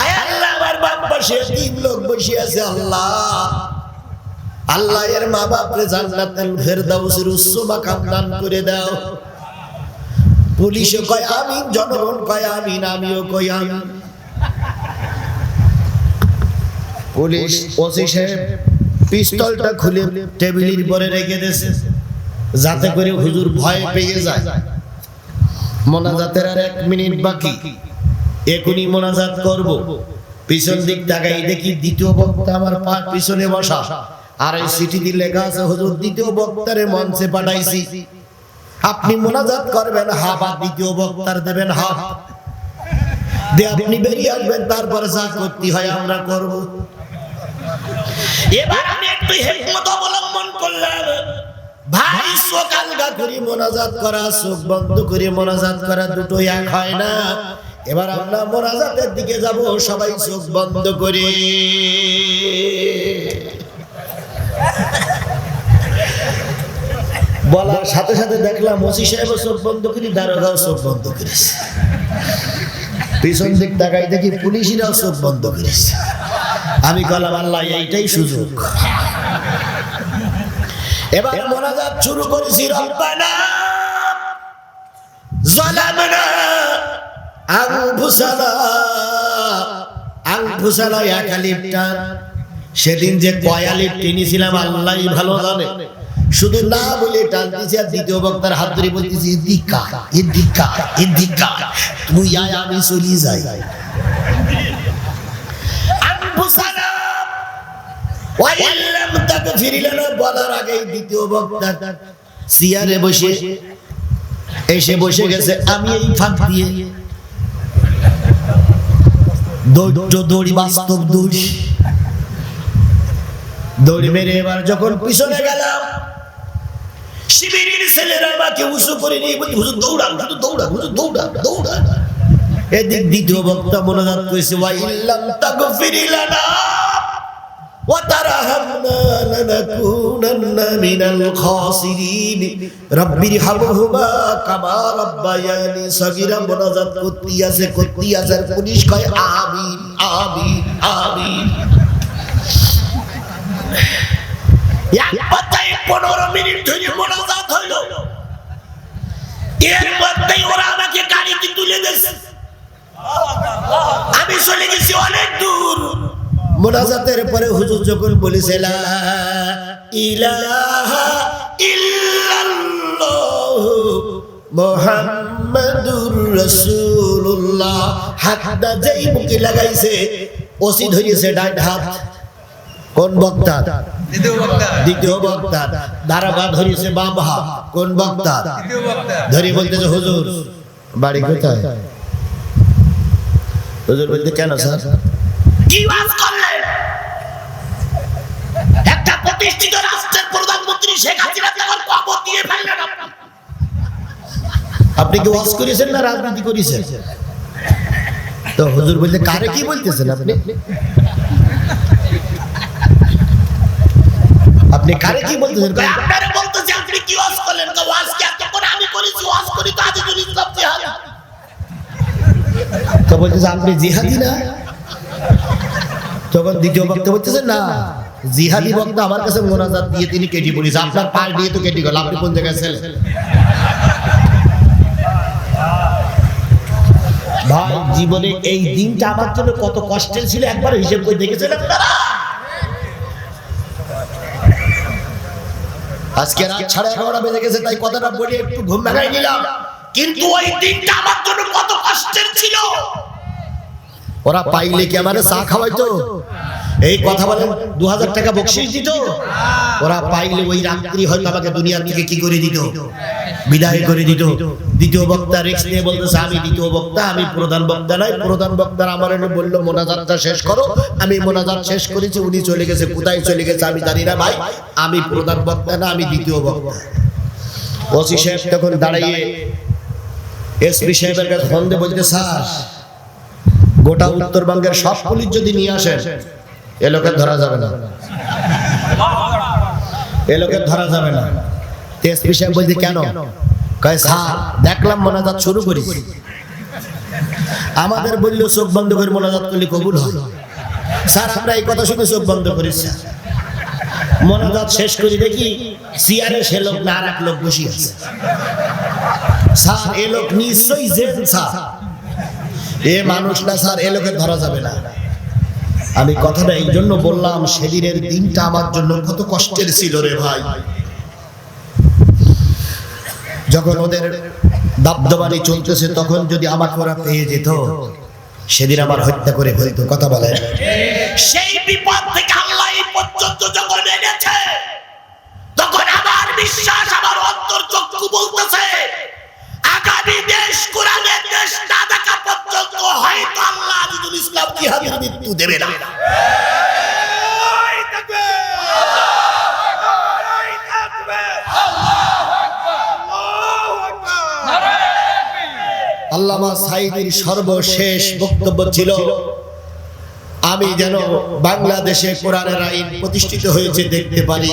আয় আল্লাহ আমার বাপ পাশে ইয়াতীম লোক বসে আছে আল্লাহ আল্লাহ এর মা বাপরে জান্নাতুল ফেরদাউসের উচ্চ মাকাম দান করে দাও পুলিশ কয় আমিন জনগণ কয় আমিন আমিও কই আমিন পুলিশ ওসি সাহেব পিস্তলটা খুলে টেবিলের উপরে রেখে দিয়েছে যাতে করে হুজুর ভয় পেয়ে যায় মোনাজাতের আর 1 মিনিট বাকি এখনই মোনাজাত করব পিছন দিক তাকাই দেখি দ্বিতীয় বক্তা আমার পিছনে বসা আর এই চিঠিতে লেখা আছে হুজুর দ্বিতীয় বক্তারে মঞ্চে পাঠাইছি আপনি মোনাজাত করবেন হাফ আর দ্বিতীয় বক্তার দেবেন হাফ দিয়ে আপনি বেরিয়ে আসবেন তারপরে যা করতে হয় আমরা করব এবার আমি একটু হিকমত অবলম্বন করলাম। ভাই সকাল গা করে মোনাজাত করা, চোখ বন্ধ করে মোনাজাত করা দুটো এক হয় না। এবার আমরা মোনাজাতের দিকে যাব, সবাই চোখ বন্ধ করে। বলার সাথে সাথে দেখলাম ওসি সাহেব চোখ বন্ধ করি, দারোগাও চোখ বন্ধ করেছে। পিছন দিক তাকাই দেখি পুলিশিরাও চোখ বন্ধ করেছে। আমি বললাম আল্লাহ এইটাই সুযোগ। এবার মোনাজাত শুরু করেছি। রব্বানা যালামনা আনফুসানা এক আলিফটা। সেদিন যে কয় আলিফ টেনেছিলাম আল্লাহই ভালো জানে। শুধু না বলে টানতেছি আর দ্বিতীয় বক্তার হাত ধরে বলতেছি এদিকা এদিকা এদিকা, তুই আয় আমি চলি যাই। আনফুসানা ওয়া ইল্লাম তাগফির লানা বলার আগেই দ্বিতীয় বক্তা চেয়ারে বসে এসে বসে গেছে। আমি এই ফাঁক দিয়ে দৌড়ি, বাস্তব দৌড়ি মেরে এবার যখন পিছনে গেলাম, শিবিরের ছেলেরা আমাকে উঁচু করে নিয়ে বলছে হুজুর দৌড়ান, হুজুর দৌড়ান, হুজুর দৌড়ান, দৌড়ান। এদিক দ্বিতীয় বক্তা মোনাজাত করেছে ওয়া ইল্লাম তাগফির লানা ওয়া তারহামনা লানাকুনান্না মিনাল খাসিরিন রাব্বিরহামহুমা কামা রাব্বায়ানি সাগীরা। মোনাজাত করতে আছে আর পুলিশ কয় আমিন আমিন আমিন। এক কথায় 15 মিনিট ধরে মোনাজাত হইল। এর মধ্যেই ওরা আমাকে গাড়িতে তুলে দিয়েছে। আমি চলে গেছি অনেক দূর। মোনাজাতের পরে হুজুর যখন বলেছে লা ইলাহা ইল্লাল্লাহ মুহাম্মাদুর রাসূলুল্লাহ, হাতটা যেই বুকে লাগাইছে ওসি ধরিয়েছে ডান হাত। কোন বক্তা? দ্বিতীয় বক্তা। দারোগা ধরিয়েছে বাম হাত। কোন বক্তা? ধরি বলতেছে হুজুর বাড়ি কোথায়? হুজুর বলতে কেন স্যার কি ওয়াজ করলেন? একটা প্রতিষ্ঠিত রাষ্ট্রের প্রধানমন্ত্রী শেখ হাসিনা তার কবর দিয়ে ফেললেন। আপনি কি ওয়াজ করেছেন না রাজনীতি করেছেন? তো হুজুর বলতে কারে কি বলতেছেন আপনি? আপনি কারে কি বলতেছেন? আপনারে বলতেছি আপনি কি ওয়াজ করলেন? ওয়াজ কি এতক্ষণ আমি করেছি? ওয়াজ করি তো আজিজুল ইসলাম জিহাদি। তো বলতেছে আপনি জিহাদি না? তখন দ্বিতীয় বক্তা বলতেছে না, জিহাদি বক্তা আমার কাছে মোনাজাত দিয়ে তিনি কেটে পড়েছে, আপনার পায়ে দিয়ে তো কেটে গেল, আপনি কোন জায়গায় ছিলেন? ভাই জীবনে এই দিনটা আমার জন্য কত কষ্টের ছিল একবার হিসেব করে দেখেছেন আপনারা? আজকে রাত 11:30 বেজে গেছে, তাই কথাটা বলে একটু ঘুম ভাঙাই নিলাম। কিন্তু ওই দিনটা আমার জন্য কত কষ্টের ছিল। ওরা পাইলে কি আমারে চা খাওয়াইতো? এই কথা বলেন 2000 টাকা বকশিশ দিত? ওরা পাইলে ওই রাত্রি হয়তো আমাকে দুনিয়ার থেকে কি করে দিত? বিদায় করে দিত। দ্বিতীয় বক্তা রিস্ক নিয়ে বলতেছে আমি দ্বিতীয় বক্তা, আমি প্রধান বক্তা নাই। প্রধান বক্তার আমার এনে বললো মোনাজাতটা শেষ করো। আমি মোনাজাত শেষ করেছি, উনি চলে গেছে। কোথায় চলে গেছে আমি জানি না ভাই। আমি প্রধান বক্তা না, আমি দ্বিতীয় বক্তা। ওসি সাহেব তখন দাঁড়িয়ে এসপি সাহেবের কাছে ফোন দিয়ে বলতে স্যার গোটা উত্তরবঙ্গের সব পুলিশ যদি নিয়ে আসেন এ লোকের ধরা যাবে না, এ লোকের ধরা যাবে না। এসপি সাহেব বলতে কেন? কয় স্যার দেখলাম মোনাজাত শুরু করেছি, আমাদের বললো চোখ বন্ধ করে মোনাজাত করলে কবুল হয়। স্যার আমরা এই কথা শুনে চোখ বন্ধ করেছি। মোনাজাত শেষ করে দেখি চেয়ারে সে লোক না, আর এক লোক বসে আছে। স্যার এ লোক নিশ্চয়ই জেদ স্যার, এ মানুষ না স্যার, এ লোকের ধরা যাবে না। আমি কথাটা এই জন্য বললাম, সেদিনের দিনটা আমার জন্য কত কষ্টের ছিল রে ভাই। যখন ওদের দাবদাবানি চলতেছে তখন যদি আমাকে ওরা পেয়ে যেত, সেদিন আমার হত্যা করে ফেলতো। কথা বলেন, সেই বিপদ থেকে আল্লাহ এই পর্যন্ত যখন এনেছে, তখন আমার বিশ্বাস, আমার অন্তর চক্ষু বলতেছে আগামী দেশ কোরআনের দেশ না দেখা পর্যন্ত হয়তো আল্লাহ আজিজুল ইসলাম জিহাদের মৃত্যু দেবে না। আল্লামা সাঈদীর সর্বশেষ বক্তব্য ছিল, আমি যেন বাংলাদেশে কোরআনের আইন প্রতিষ্ঠিত হয়েছে দেখতে পারি।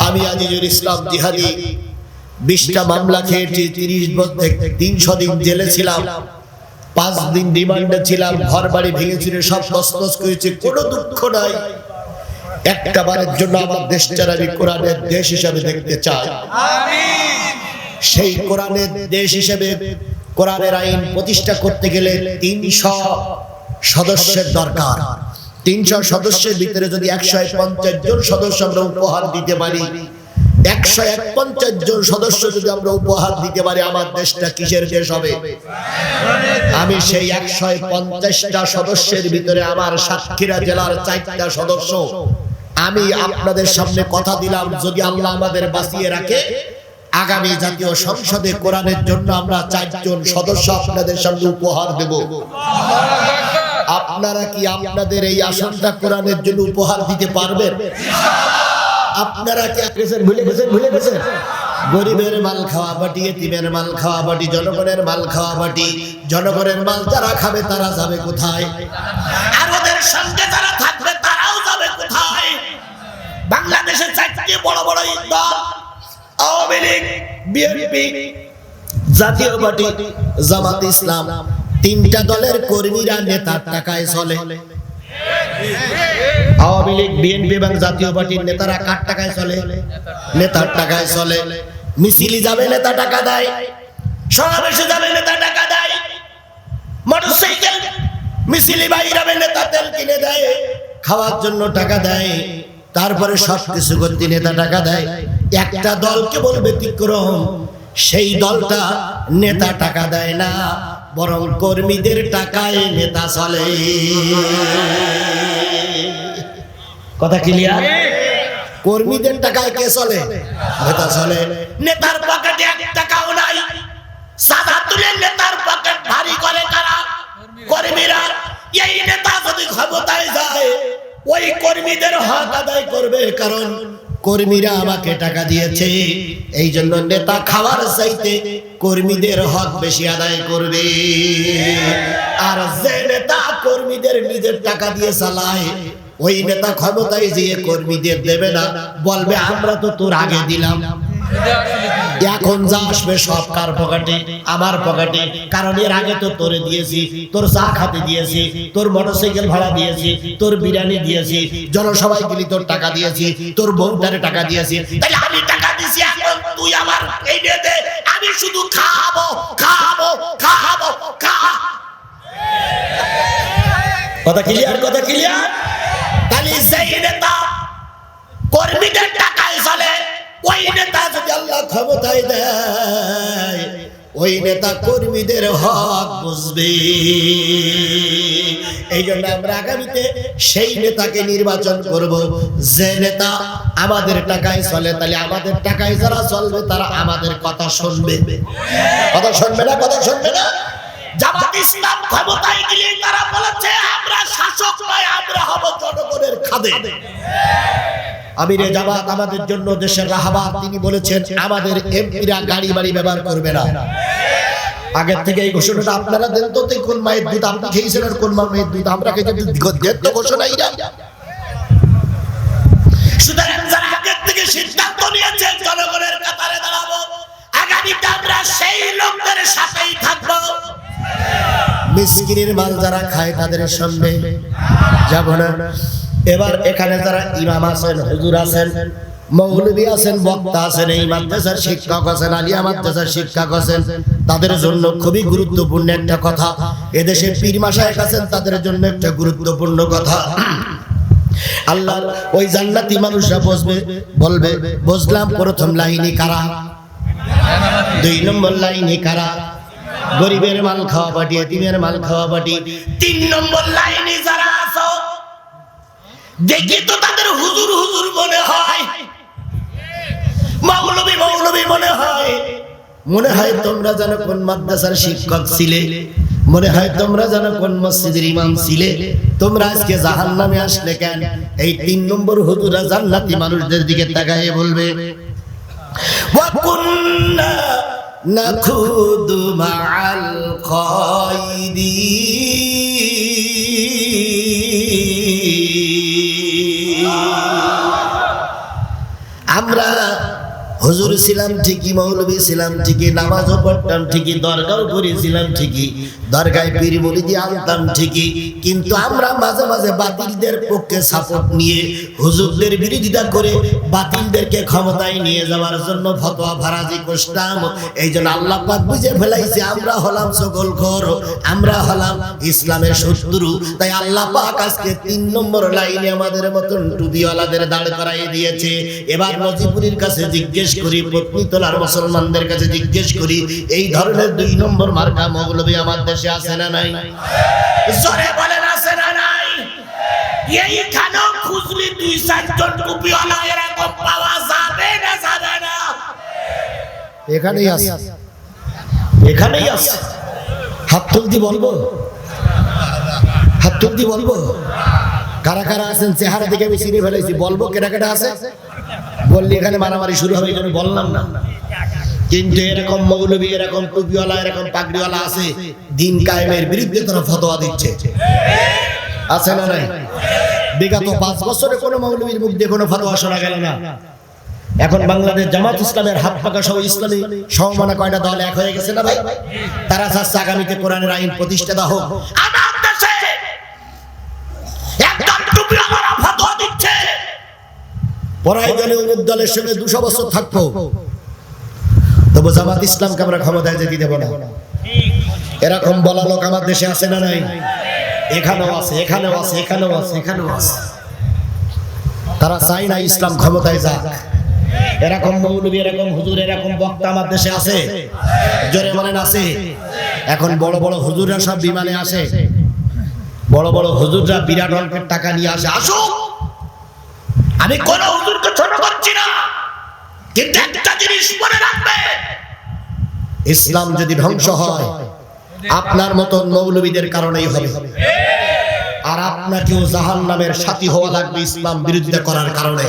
আমি আজিজুল ইসলাম জিহাদি 20টা মামলা খেয়েছি, 300 দিন জেলে ছিলাম, 5 দিন রিমান্ডে ছিলাম, ঘর বাড়ি ভেঙেছিল, সব তছনছ করেছে, কোনো দুঃখ নাই। একটা বারের জন্য আমার দেশটার আমি কোরআনের দেশ হিসাবে দেখতে চাই। সেই কোরআনের দেশ হিসেবে কোরআনের আইন প্রতিষ্ঠা করতে গেলে 300 সদস্যের দরকার। 300 সদস্যের ভিতরে যদি 150 জন সদস্য আমরা উপহার দিতে পারি, 151 জন সদস্য যদি আমরা উপহার দিতে পারি, আমার দেশটা কিসের দেশ হবে? আমি সেই 150টা সদস্যের ভিতরে আমার সাতক্ষীরা জেলার 4টা সদস্য, আমি আপনাদের সামনে কথা দিলাম, যদি আল্লাহ আমাদের বাঁচিয়ে রাখে, আগামী জাতীয় সংসদে কোরআনের জন্য আমরা 4 জন সদস্য আপনাদের সামনে উপহার দেব। আপনারা কি আপনাদের এই আসনটা কোরআনের জন্য উপহার দিতে পারবেন? আপনারা কি ভুলে গেছেন? গরিবের মাল খাওয়া বাটি, এতিমের মাল খাওয়া বাটি, জনগণের মাল খাওয়া বাটি। জনগণের মাল যারা খাবে তারা যাবে কোথায়? আর ওদের সঙ্গে যারা থাকবে তারাও যাবে কোথায়? বাংলাদেশের 4টি বড় বড় দল, আওয়ামী লীগ, বিএনপি, জাতীয় পার্টি, জামাত ইসলাম, 3টা দলের কর্মীরা নেতার টাকায় চলে। আওয়ামী লীগ, বিএনপি এবং জাতীয় পার্টির নেতারা কার টাকায় চলে? নেতার টাকায় চলে। মিছিলে যাবে নেতা টাকা দেয়, সমাবেশে যাবে নেতা টাকা দেয়, মোটরসাইকেল মিছিলে বাইরাবে নেতা তেল কিনে দেয়, খাওয়ার জন্য টাকা দেয়, তারপরে সবকিছু করতে নেতা টাকা দেয়। একটা দল কেবল ব্যতিক্রম, সেই দলটা নেতা টাকা দেয় না, বরং কর্মীদের টাকায় নেতা চলে। কথা ক্লিয়ার? কর্মীদের টাকায় কে চলে? নেতা চলে। নেতার পকেটে 1 টাকাও নাই, সাদা তুলে নেতার পকেট ভারী করে কারা? কর্মীরা। এই নেতা যদি ক্ষমতায় যায়, ওই কর্মীদের হক আদায় করবে, কারণ কর্মীরা আমাকে টাকা দিয়েছে, এই জন্য নেতা খাওয়ার চাইতে কর্মীদের হক বেশি আদায় করবে। আর যে নেতা কর্মীদের নিজের টাকা দিয়ে চালায়, ওই নেতা ক্ষমতায় যেয়ে কর্মীদের দেবে না, বলবে আমরা তো তোর আগে দিলাম, এখন যা আসবে সব কার পকেটে? আমার পকেটে, কারণ এর আগে তো তোরে দিয়েছি, তোর চা খাতে দিয়েছি, তোর মোটরসাইকেল ভাড়া দিয়েছি, তোর বিরিয়ানি দিয়েছি, জনসভায় গেলি তোর টাকা দিয়েছি, তোর বউটারে টাকা দিয়েছি, তাহলে আমি টাকা দিয়েছি, এখন তুই আমার এই দে, আমি শুধু খাবো খাবো খাবো খা। কথা ক্লিয়ার? কথা ক্লিয়ার? তাহলে সেই নেতা কর্মীদের টাকায় চলে, ওই নেতা যদি আল্লাহ ক্ষমতায় দেয়, ওই নেতা কর্মীদের হক বুঝবে। এই জন্য আমরা আগামীতে সেই নেতাকে নির্বাচন করব, যে নেতা আমাদের টাকায় চলে। তাহলে আমাদের টাকায় যারা চলবে তারা আমাদের কথা শুনবে। কথা শুনবে না? কথা শুনবে না? জামাত ইসলাম ক্ষমতায় গেলে তারা বলেছে আমরা শাসক নয়, আমরা হব জনগণের খাদেম। আমিরে জামাত আমাদের জন্য দেশের রাহবার, তিনি বলেছেন আমাদের এমপিরা গাড়ি বাড়ি ব্যবহার করবে না। আগের থেকে এই ঘোষণাটা আপনারা দেন তো, কোন মায়ের দুধ আপনি খেয়েছেন আর কোন মায়ের দুধ আমরা খেয়েছি, দেন তো ঘোষণাই না। সুতরাং যারা আগের থেকে সিদ্ধান্ত নিয়েছেন জনগণের কাতারে দাঁড়াবো, আগামীতে আমরা সেই লোকদের সাথেই থাকবো। মিসকিনের মাল যারা খায় তাদের সামনে যাব না। এবার এখানে যারা ইমাম আছেন, হুজুর আছেন, মৌলবী আছেন, বক্তা আছেন, এই মাদ্রাসার শিক্ষক আছেন, আলিয়া মাদ্রাসার শিক্ষক আছেন, তাদের জন্য খুবই গুরুত্বপূর্ণ একটা কথা। এদেশে পীর মাশায়েখ আছেন, তাদের জন্য একটা গুরুত্বপূর্ণ কথা। আল্লাহ ওই জান্নাতি মানুষরা বলবে বুঝলাম প্রথম লাইনে কারা, 2 নম্বর লাইনে কারা? গরিবের মাল খাওয়া বাটি, এতিমের মাল খাওয়া বাটি। 3 নম্বর লাইনে যারা আছো, দেখি তো তাদের হুজুর হুজুর মনে হয়, মৌলবী মৌলবী মনে হয় তোমরা জানো কোন মাদ্রাসার শিক্ষক ছিলে, মনে হয় তোমরা জানো কোন মসজিদের ইমাম ছিলে, তোমরা আজকে জাহান্নামে আসলে কেন? এই 3 নম্বর হুজুরা জান্নাতি মানুষদের দিকে তাকায়ে বলবে ওয়া কুন্না নাখুদু মাআল খাইদি আমরা হুজুর ছিলাম ঠিকই, মৌলবী ছিলাম ঠিকই, নামাজও পড়তাম ঠিকই, দরগাও করেছিলাম ঠিকই, দরগায় পীর মুরিদি আনতাম ঠিকই, কিন্তু আমরা মাঝে মাঝে বাতিলদের পক্ষে সাপোর্ট নিয়ে হুজুরদের বিরোধিতা করে বাতিলদেরকে ক্ষমতায় নিয়ে যাওয়ার জন্য ফতোয়া ফারাজি করতাম। এই জন্য আল্লাহ পাক বুঝে ফেলাইছে আমরা হলাম সকলখোর, আমরা হলাম ইসলামের শত্রু। তাই আল্লাহ পাক আজকে 3 নম্বর লাইনে আমাদের মতন টুপিওয়ালাদের দাঁড় করাই দিয়েছে। এবার নজিপুরীর কাছে জিজ্ঞেস করি, পত্নীতলার মুসলমানদের কাছে জিজ্ঞেস করি, এই ধরনের 2 নম্বর মার্কা মৌলবী আমার দেশে আছে না নাই? জোরে বলেন আছে না নাই? এইখানে খুঁজলি 2-4 জন টুপিওয়ালা এরকম পাওয়া যাবে না, যাবে না? এখানেই আছে, এখানেই আছে। হাত তুলতে বলবো, হাত তুলতে বলবো? কারা কারা আছেন চেহারা দেখে আমি চিনে ফেলেছি, বলবো কেটা কেটা আছে? বললি এখানে মারামারি শুরু হবে, আমি বললাম না। কিন্তু এরকম মৌলবী, এরকম টুপিওয়ালা, এরকম পাগড়িওয়ালা আছে, দিন কায়েমের বিরুদ্ধে তারা ফতোয়া দিচ্ছে, আছে না নাই? বিগত 5 বছরে কোনো মৌলবীর মুখ দিয়ে কোনো ফতোয়া শোনা গেল না। এখন বাংলাদেশ জামাত ইসলামের হাত পাকা সহ ইসলামী সমমনা কয়টা দল এক হয়ে গেছে না ভাই? তারা চাচ্ছে আগামীতে কোরআনের আইন প্রতিষ্ঠা হোক। আমার দেশে একদম টুপিওয়ালা ফতোয়া দিচ্ছে, পরাইজনে অমুক দলের সঙ্গে 200 বছর থাকবো, তবু জামাত ইসলামকে আমরা ক্ষমতায় যেতে দেব না। এরকম বলা লোক আমার দেশে আছে না নাই? এখানেও আছে, এখানেও আছে, এখানেও আছে, এখানেও আছে। তারা চায় না ইসলাম ক্ষমতায় যাক। এরকম মৌলবী, এরকম হুজুর, এরকম বক্তা আমার দেশে আছে, জোরে বলেন আছে। এখন বড় বড় হুজুররা সব বিমানে আসে, বড় বড় হুজুররা বিরাট অঙ্কের টাকা নিয়ে আসে। আসুক, আমি কোন হুজুরকে ছোট করছি না, কিন্তু একটা জিনিস মনে রাখবে, ইসলাম যদি ধ্বংস হয় আপনার মতন মৌলবীদের কারণেই হবে, আর আপনাকেও জাহান্নামের সাথী হওয়া লাগবে ইসলাম বিরোধিতা করার কারণে।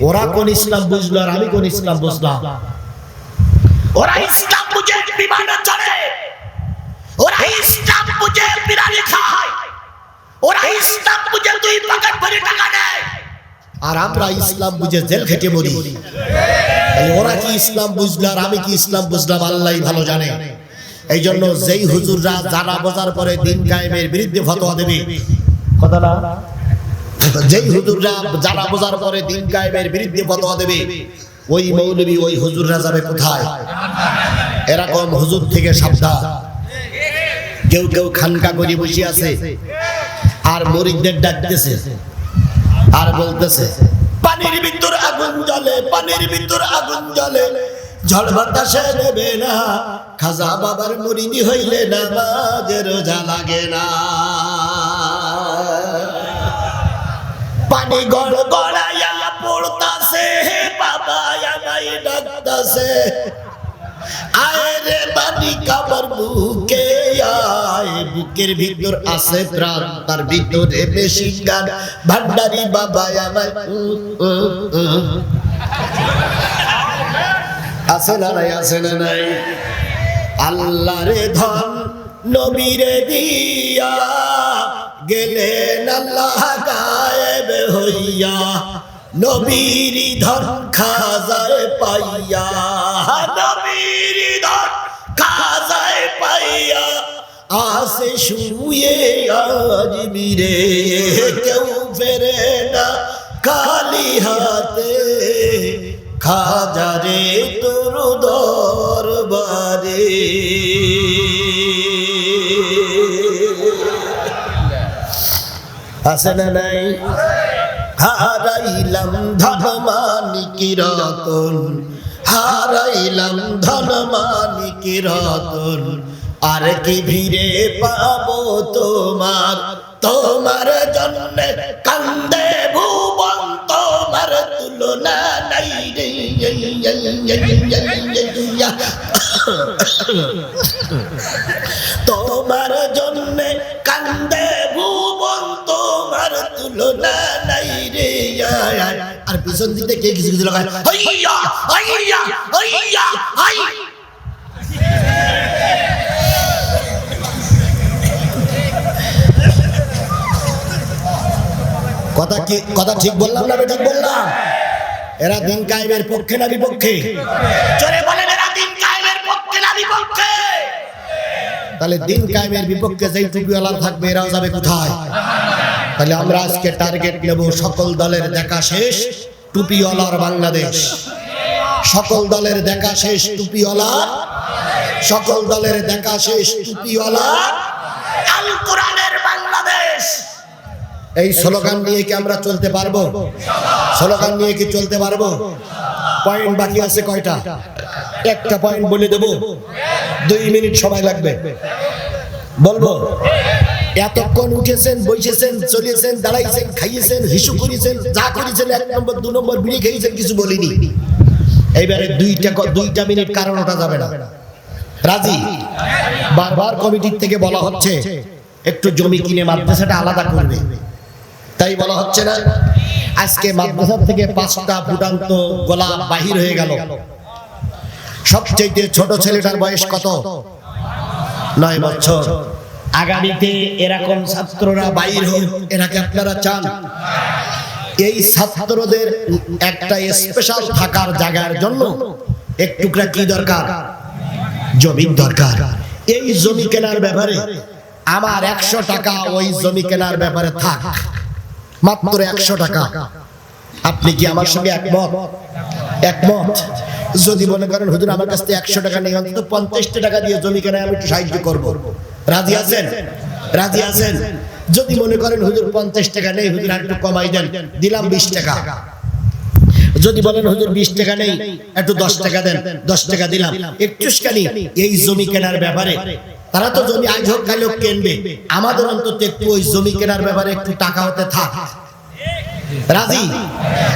ওরা কোন ইসলাম বুঝলো আর আমি কোন ইসলাম বুঝলাম? ওরা ইসলাম বুঝে বিমানে চড়ে, ওরা ইসলাম বুঝে বিরিয়ানি খায়, ওরা ইসলাম বুঝে 2 পকেট ভরে টাকা নেয়, আর আমরা ইসলাম বুঝে জেল খেটে মরি। ওরা কি ইসলাম বুঝলো আর আমি কি ইসলাম বুঝলাম আল্লাহই ভালো জানে। এই জন্য যেই হুজুররা যারা বোঝার পরে দিন কায়েমের বিরুদ্ধে ফতোয়া দেবে, কথা না, যেই হুজুররা যারা বোঝার পরে দিন কায়েমের বিরুদ্ধে ফতোয়া দেবে, ওই মৌলবী, ওই হুজুররা যাবে কোথায়? এরকম হুজুর থেকে সাবধান। কেউ কেউ খানকা করে বসে আছে আর মুরিদদের ডাকতেছে আর বলতেছে, পানির ভিতর আগুন জ্বলে, পানির ভিতর আগুন জ্বলে, ঝড় বাতাসে নেবে না, খাজা বাবার মুরিদি হইলে নামাজে রোজা লাগে না। পানি গড়গড়াইয়া পড়তাছে, বাবা আমায় ডাকতাছে, আয় রে পানি কাবার বুকে আয়, বুকের ভিতর আছে প্রাণ, তার ভিতরে মেশিন গান, ভান্ডারি বাবা আমায়। আছে না নাই? আছে না নাই? আল্লাহ রে ধন নবীরে দিয়া গেলেন আল্লাহ গায়েব হইয়া, নবীর ধন খাজায় পাইয়া, নবীর ধন খাজায় পাইয়া, আসে শুয়ে আজ বীরে, কেউ ফেরে না খালি হাতে, খাজারে তোর দরবারে। আছে না নাই? হারাইলাম ধন মানিক রতন, হারাইলাম ধন মানিক রতন, আর কি ভিড়ে পাবো তোমার, তোমার জন্য কান্দে ভুবন, তোমার তুলনা নাই রে। তোমার জন্য কান্দে ভুবন, তোমার তুলনা নাই রে আর পিছন দিকে কে কিছু কিছু লাগায় হাইয়া হাইয়া হাইয়া হাই কথা ঠিক বললাম না ঠিক বললাম? এরা দিন কায়েমের পক্ষে না বিপক্ষে? জোরে বলেন, এরা দিন কায়েমের পক্ষে না বিপক্ষে? তাহলে দিন কায়েমের বিপক্ষে যেই টুপিওয়ালা থাকবে এরাও যাবে কোথায়? তাহলে আমরা আজকে টার্গেট নেব সকল দলের দেখা শেষ টুপিওয়ালার বাংলাদেশ। সকল দলের দেখা শেষ টুপিওয়ালা, সকল দলের দেখা শেষ টুপিওয়ালা আল কোরআনের বাংলাদেশ। এই স্লোগান নিয়ে কি আমরা চলতে পারবো? স্লোগান নিয়ে কি চলতে পারবো? পয়েন্ট বাকি আছে কয়টা? একটা পয়েন্ট বলে দেব, 2 মিনিট সময় লাগবে। বলবো এতক্ষণ উঠেছেন, বসেছেন, চলেছেন, দাঁড়াইছেন, খাইয়েছেন, হিসু করেছেন, যা করেছেন 1 নম্বর 2 নম্বর বিড়ি খেয়েছেন, কিছু বলিনি। এইবারে 2 মিনিট কারণ ওটা যাবে না। রাজি? বারবার কমিটির থেকে বলা হচ্ছে একটু জমি কিনে মাদ্রাসাটা আলাদা করবে, তাই বলা হচ্ছে না? আজকে মাদ্রাসা থেকে 5টা ফুটান্ত গোলা বাহির হয়ে গেল। সবচেয়ে ছোট ছেলেটার বয়স কত? 9 বছর। আগামীতে এরকম ছাত্ররা বাইর হোক, এরাকে আপনারা চান? এই ছাত্রদের একটা স্পেশাল থাকার জায়গার জন্য একটুকরা কি দরকার? জমির দরকার। এই জমি কেনার ব্যাপারে আমার 100 টাকা ওই জমি কেনার ব্যাপারে থাক, মাত্র 100 টাকা। আপনি কি আমার সঙ্গে একমত? একমত? যদি মনে করেন হুজুর আমার কাছ থেকে 100 টাকা নেই, অন্তত 50 টাকা দিয়ে জমি কেনায় আমি একটু সাহায্য করব, রাজি আছেন? রাজি আছেন? যদি মনে করেন হুজুর 50 টাকা নেই, হুজুর আর একটু কমাই দেন, দিলাম 20 টাকা। যদি বলেন হুজুর 20 টাকা নেই, একটু 10 টাকা দেন, 10 টাকা দিলাম। একটুখানি এই জমি কেনার ব্যাপারে, তারা তো জমি আজ হোক কাল হোক কিনবে, আমাদের অন্তত একটু ওই জমি কেনার ব্যাপারে একটু টাকা হতে থাক, রাজি?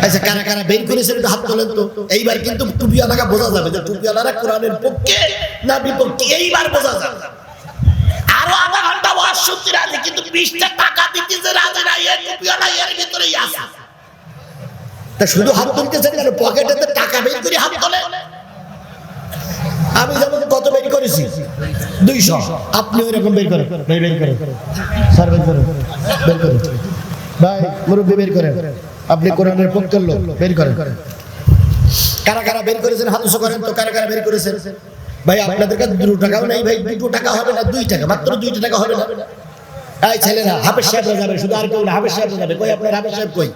আচ্ছা, কারা কারা বের করেছেন একটু হাত তোলেন তো। এইবার কিন্তু টুপিওয়ালাকে বোঝা যাবে যে টুপিওয়ালারা কোরআনের পক্ষে না বিপক্ষে, এইবার বোঝা যাবে। আরো আধা ঘন্টা ওয়াজ শুনতে রাজি, কিন্তু 20টা টাকা দিতে যে রাজি না, এই টুপিওয়ালা এর ভিতরেই আছে। তা শুধু হাত তুলতেছেন কেন? পকেটেতে টাকা বের করে হাত তোলে। আমি যেমন কত বের করেছি 200, আপনি ওই রকম বের করেন, বের করেন, স্যার বের করেন, বের করেন, ভাই মুরব্বী বের করেন, আপনি কোরআনের পক্ষের লোক, বের করেন। কারা কারা বের করেছেন হাত উঁচু করেন তো, কারা কারা বের করেছেন? ভাই আপনাদের কাছে 2 টাকাও নেই ভাই, 2 টাকা হবে না, 2 টাকা, মাত্র 2 টাকা হবে না। এই ছেলেরা হাফেজ সাহেবরা যাবে, শুধু আর কেউ না, হাফেজ সাহেবরা যাবে। কই আপনার হাফেজ সাহেব কই?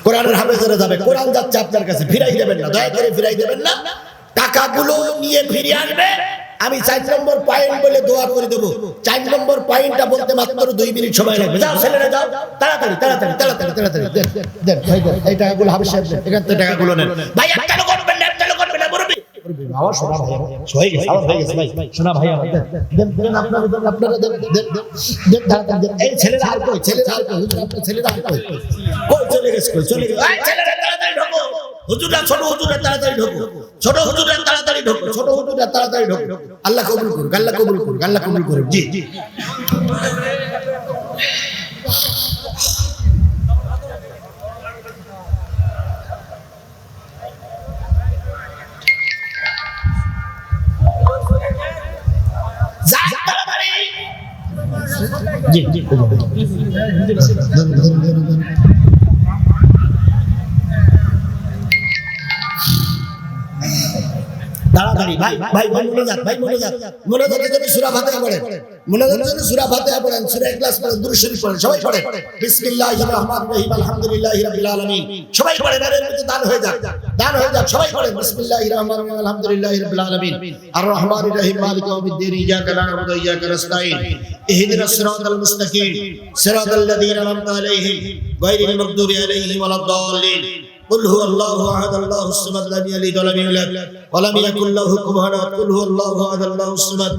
কোরআনের হাফেজরা যাবে, কোরআন যাচ্ছে আপনার কাছে, ফিরাই দেবেন না, দয়া করে ফিরাই দেবেন না। টাকাগুলো নিয়ে ফিরে আসবে। আমি 4 নম্বর পয়েন্ট বলে দোয়া করে দেব। 4 নম্বর পয়েন্টটা বলতে মাত্র 2 মিনিট সময় লাগবে। যাও ছেলেরা যাও, তাড়াতাড়ি তাড়াতাড়ি তাড়াতাড়ি তাড়াতাড়ি দেন ভাই, দেন এই টাকাগুলো হাফেজ সাহেব দেন, এখান থেকে টাকাগুলো নেন ভাই। একটা লোক করবেন না, একটা লোক করবেন না, মুরব্বি আমার সোনা ভাই হয়ে গেছে, আমার হয়ে গেছে ভাই, সোনা ভাই আমার দেন দেন, আপনারা দেন, আপনারা দেন দেন দেন তাড়াতাড়ি দেন। এই ছেলেরা আর কই? ছেলেরা আর কই? হুজুর আপনার ছেলেরা আর কই? কই চলে গেছে? কই চলে গেছে? এই ছেলেরা তাড়াতাড়ি ঢোকো, হুজুররা ছোট হুজুররা তাড়াতাড়ি ঢোকো, ছোট হুজুররা তাড়াতাড়ি ঢোকো, ছোট হুজুররা তাড়াতাড়ি ঢোকো। আল্লাহ কবুল করুক, আল্লাহ কবুল করুক, আল্লাহ কবুল করুক। জি জি। জি জি তাড়াতাড়ি ভাই ভাই ভাই মোনাজাত, ভাই মোনাজাত, মোনাজাতের জন্য সূরা ফাতিহা পড়েন, মোনাজাতের জন্য সূরা ফাতিহা পড়েন, সূরা ইখলাস পড়েন, দুরূদ শরীফ পড়েন, সবাই পড়েন। বিসমিল্লাহির রহমানির রহিম, আলহামদুলিল্লাহি রাব্বিল আলামিন। সবাই পড়েন, এর মধ্যে দান হয়ে যাক, দান হয়ে যাক, সবাই পড়েন। বিসমিল্লাহির রহমানির রহিম, আলহামদুলিল্লাহি রাব্বিল আলামিন, আর রহমানির রহিম, মালিকি ইয়াউমিদ্দিন, ইয়াকা না'বুদু ওয়া ইয়াকা নাস্তাঈন, ইহদিনাস সিরাতাল মুস্তাকিম, সিরাতাল লাযীনা আন'আমতা আলাইহিম, গায়রিল মাগদুবি আলাইহিম ওয়ালাদ-দাল্লিন। قل هو الله احد الله الصمد لم يلد ولم يولد ولم يكن له كفوا احد قل هو الله احد الله الصمد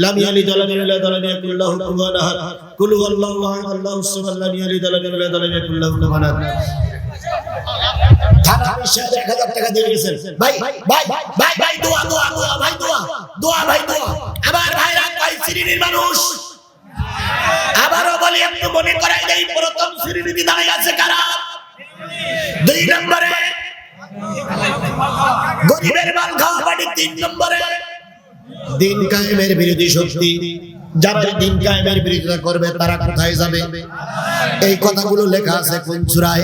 لم يلد ولم يولد ولم يكن له كفوا احد قل هو الله احد الله الصمد لم يلد ولم يولد ولم يكن له كفوا احد। থানা সাহেব 1000 টাকা দিয়ে গেছেন ভাই ভাই ভাই ভাই দোয়া দোয়া দোয়া ভাই দোয়া দোয়া ভাই দোয়া। আমার ভাইরা কয় শ্রেণীর মানুষ? আবারও বলি একটু মনে করাই দেই, প্রথম শ্রেণীতে দাঁড়িয়ে আছে কারা? 2 নম্বরে গরিবের মাল খাওয়া বাড়ি, 3 নম্বরে দিন কায়েমের বিরোধী শক্তি। যারা দিন কায়েমের বিরোধিতা করবে তারা কোথায় যাবে? এই কথাগুলো লেখা আছে কোন সূরায়?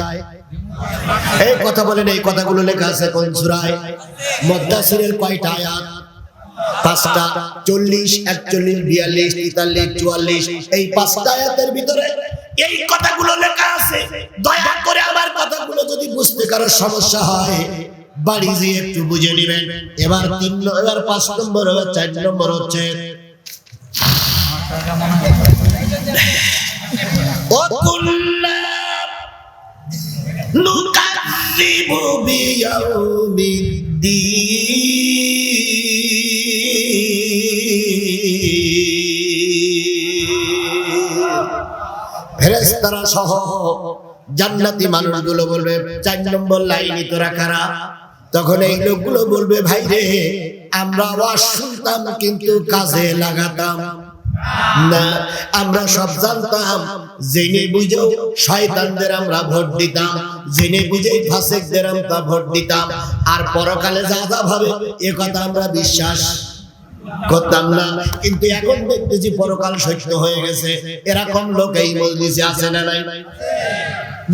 এই কথা বলেন, এই কথাগুলো লেখা আছে কোন সূরায়? মুদ্দাসসিরের কয়টা আয়াত? 5টা। 40, 41, 42, 43, 44 এই 5টা আয়াতের ভিতরে এই কথাগুলো লেখা আছে। দয়া করে আমার কথাগুলো যদি বুঝতে কারো সমস্যা হয় বাড়ি যেয়ে একটু বুঝে নেবেন। এবার 5 নম্বর, 4 নম্বর হচ্ছে وَكُنَّا نُكَذِّبُ بِيَوْمِ الدِّينِ ফেরেশতারা সহ জান্নাতি মানুষগুলো বলবে, 4 নম্বর লাইনে তোরা কারা? তখন এই লোকগুলো বলবে, ভাই রে, আমরা ওয়াজ শুনতাম কিন্তু কাজে লাগাতাম না, আমরা সব জানতাম, জেনে বুঝে শয়তানদের আমরা ভোট দিতাম, জেনে বুঝে ফাসিকদের আমরা ভোট দিতাম, আর পরকালে যা যা হবে এ কথা আমরা বিশ্বাস করতাম না। কিন্তু এখন দেখতেছি পরকাল সত্য হয়ে গেছে। এরকম লোক এই মজলিসে আছে না নাই?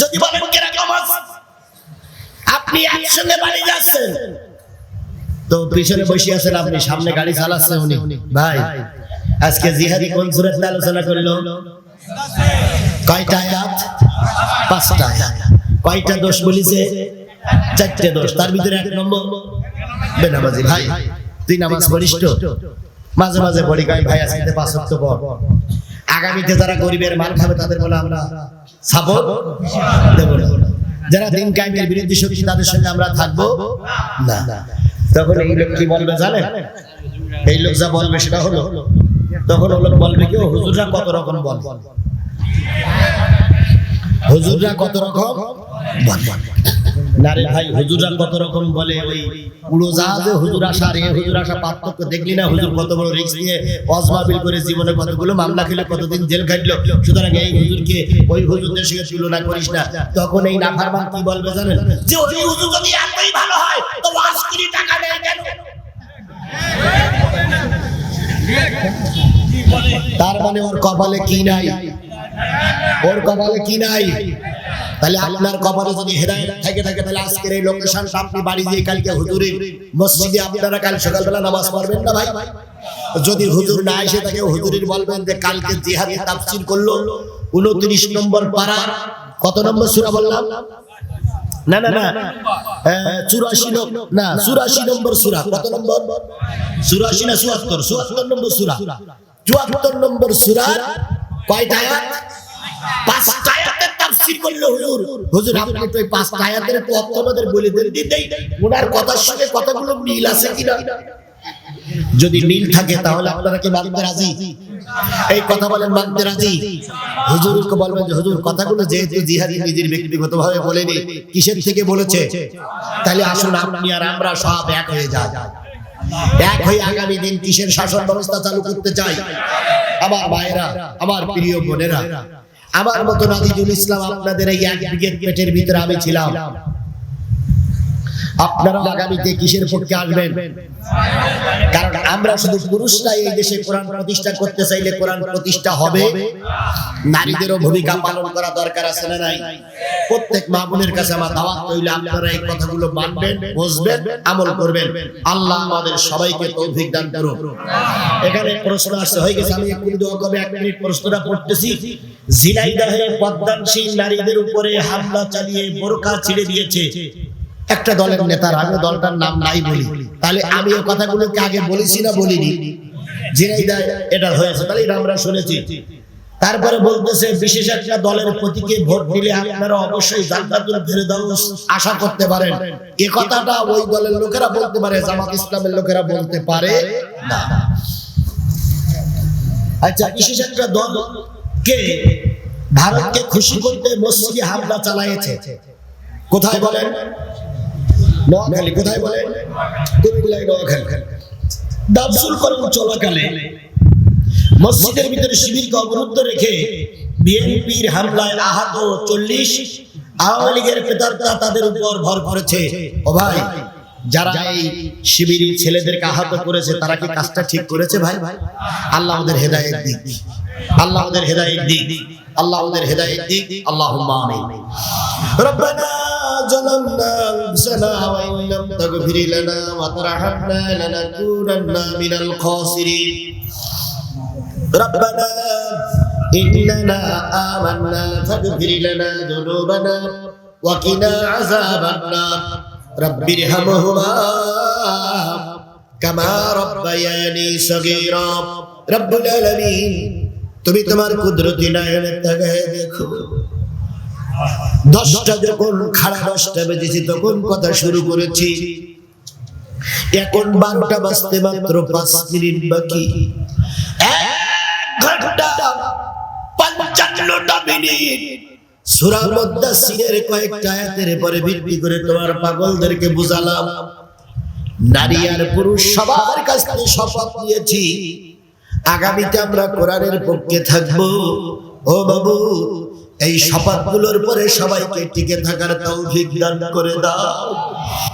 যদি বলেন কিরকম আছে? আপনি একসঙ্গে বাড়ি যাচ্ছেন তো পিছনে বসে আছেন আপনি, সামনে গাড়ি চালাচ্ছে উনি। ভাই আজকে জিহাদি কোন সূরাতে আলোচনা করলো? কয়টা আয়াত? 5টা আয়াত। কয়টা দোষ বলিছে? 4টে দোষ। তার ভিতরে 1 নম্বর বেনামাজি। ভাই তুই নামাজ পড়িস তো? মাঝে মাঝে পড়ি। ভাই আজকে 5 ওয়াক্ত পড়। আগামীতে যারা গরিবের মাল খাবে তাদের বলে আমরা সাপোর্ট দেব না। যারা দিন কায়েমের বিরোধী শক্তি তাদের সঙ্গে আমরা থাকবো না। তখন এই লোক কি বলবে জানেন? এই লোক যা বলবে সেটা হলো, তখন ও লোক বলবে কি, হুজুররা কত রকম বলে, হুজুররা কত রকম বলে। না রে ভাই, হুজুররা কত রকম বলে, ওই উড়োজাহাজে হুজুর আসা আর হুজুর আসা পার্থক্য দেখলি না? হুজুর কত বড় রিস্ক নিয়ে ওয়াজমাহফিল করে জীবনে কতগুলো মামলা খেলে কতদিন জেল খাটলো। সুতরাং এই হুজুরকে ওই হুজুরদের সঙ্গে তুলনা করিস না। তখন এই নাফরমান কি বলবে জানেন? যে ওই হুজুর যদি এতই ভালো হয় তো ওয়াজ করে টাকা দেয় কেন? তার মানে ওর কপালে কি নাই? ওর কপালে কি নাই? তাহলে আপনার কপালে যদি হেদায়েত থাকে তাহলে আজকের এই লোকেশনটা আপনি বাড়ি দিয়ে কালকে হুজুরের মসজিদে আপনারা কাল সকালবেলা নামাজ পড়বেন না ভাই? যদি হুজুর না এসে থাকে হুজুরের বলবেন যে কালকে জিহাদি তাফসীর করলো 29 নম্বর পারা, কত নম্বর সূরা বললাম? না না না 84 না 84 নম্বর সূরা। কত নম্বর? 84 না 74? 74 নম্বর সূরা। 74 নম্বর সূরার কয়টা আয়াত? 5টা আয়াতের তাফসীর করলো হুজুর। হুজুর আপনি তো এই 5টা আয়াতের তো অর্থ আমাদের বলে দেন দিতেই, ওনার কথার সঙ্গে কথাগুলো মিল আছে কিনা? যদি মিল থাকে তাহলে আপনারা কি মানতে রাজি? এই কথা বলেন মানতে রাজি? হুজুরকে বলবেন যে হুজুর কথাগুলো যেহেতু জিহাদি নিজের ব্যক্তিগতভাবে বলেনি, কিসের থেকে বলেছে? তাহলে আসুন আপনি আর আমরা সব এক হয়ে যাই, এক হয়ে আগামী দিন কিসের শাসন ব্যবস্থা চালু করতে চাই? আমার ভাইরা, আমার প্রিয় বোনেরা, আমার মতো নাজিজুল ইসলাম আপনাদের এই এক ব্রিগেড পেটের ভিতরে আমি ছিলাম। আপনারা আগামীতে কিসের পক্ষে আসবেন? কারণ আমরা শুধু পুরুষরাই এই দেশে কোরআন প্রতিষ্ঠা করতে চাইলে কোরআন প্রতিষ্ঠা হবে, নারীদেরও ভূমিকা পালন করা দরকার আছে না নাই? প্রত্যেক মা বোনের কাছে আমার দাওয়াত রইল, আপনারা এই কথাগুলো মানবেন, বুঝবেন, আমল করবেন। আল্লাহ আমাদের সবাইকে তৌফিক দান করুন। এখানে প্রশ্ন আসছে, হয়ে গেছে, আমি একটু দোয়া করব, 1 মিনিট প্রশ্নটা পড়তেছি। ঝিনাইদহে পদ্মানশীল নারীদের উপরে হামলা চালিয়ে বোরকা ছিঁড়ে দিয়েছে একটা দলের নেতার, আমি দলটার নাম নাই বলি, তাহলে আমি এই কথাগুলোকে আগে বলেছি না বলিনি? ঝিনাইদহে এটা হয়েছে, তাহলে এটা আমরা শুনেছি। তারপরে বলতেছে বিশেষ একটা দলের প্রতীকে ভোট দিলে আপনারা অবশ্যই জান্নাতুল ফেরদাউস আশা করতে পারেন। এই কথাটা ওই দলের লোকেরা বলতে পারে, জামাত ইসলামের লোকেরা বলতে পারে না। আচ্ছা, বিশেষ একটা দলকে ভারতকে খুশি করতে মসজিদে হামলা চালায়েছে, কোথায় বলেন? নোয়াখালী। কোথায় বলেন? কুমিল্লায় নোয়াখালী। দাবসুল কর্ম চলাকালে মসজিদের ভিতরে শিবিরকে অবরুদ্ধ রেখে বিএনপির হামলায় আহত 40 আওয়ামী লীগের প্রেতাত্মা তাদের উপর ভর করেছে। ও ভাই, যারা এই শিবির ছেলেদেরকে আহত করেছে তারা কি কাজটা ঠিক করেছে ভাই? আল্লাহ ওদের হেদায়েত দিক, আল্লাহ ওদের হেদায়েত দিক, আল্লাহ ওদের হেদায়েত দিক। আল্লাহুম্মা আমিন। রব্বানা জালামনা আনফুসানা ওয়া ইন লাম তাগফির লানা ওয়া তারহামনা লানাকুনান্না মিনাল খাসিরিন। রব্বানা ইন্নানা আমান্না ফাগফির লানা যুনুবানা ওয়া কিনা আযাবান নার। রব্বিরহামহুমা কামা রব্বায়ানি সগীরা। রব্বুল আলামিন, তুমি তোমার কুদরতি নয়নের তাকায় দেখো। 10টা যখন খাড়া 10টা বেজেছে তখন কথা শুরু করেছি, এখন 12টা বাজতে মাত্র 5 মিনিট বাকি। 1 ঘন্টা 55টা মিনিট সূরা মুদ্দাসসিরের কয়েকটা আয়াতের পরে ভিত্তি করে তোমার পাগলদেরকে বুঝালাম। নারী আর পুরুষ সবার কাছ থেকে শপথ নিয়েছি, আগামীতে আমরা কোরআনের পক্ষে থাকবো। ও বাবু, এই শপথগুলোর পরে সবাইকে টিকে থাকার তৌফিক দান করে দাও।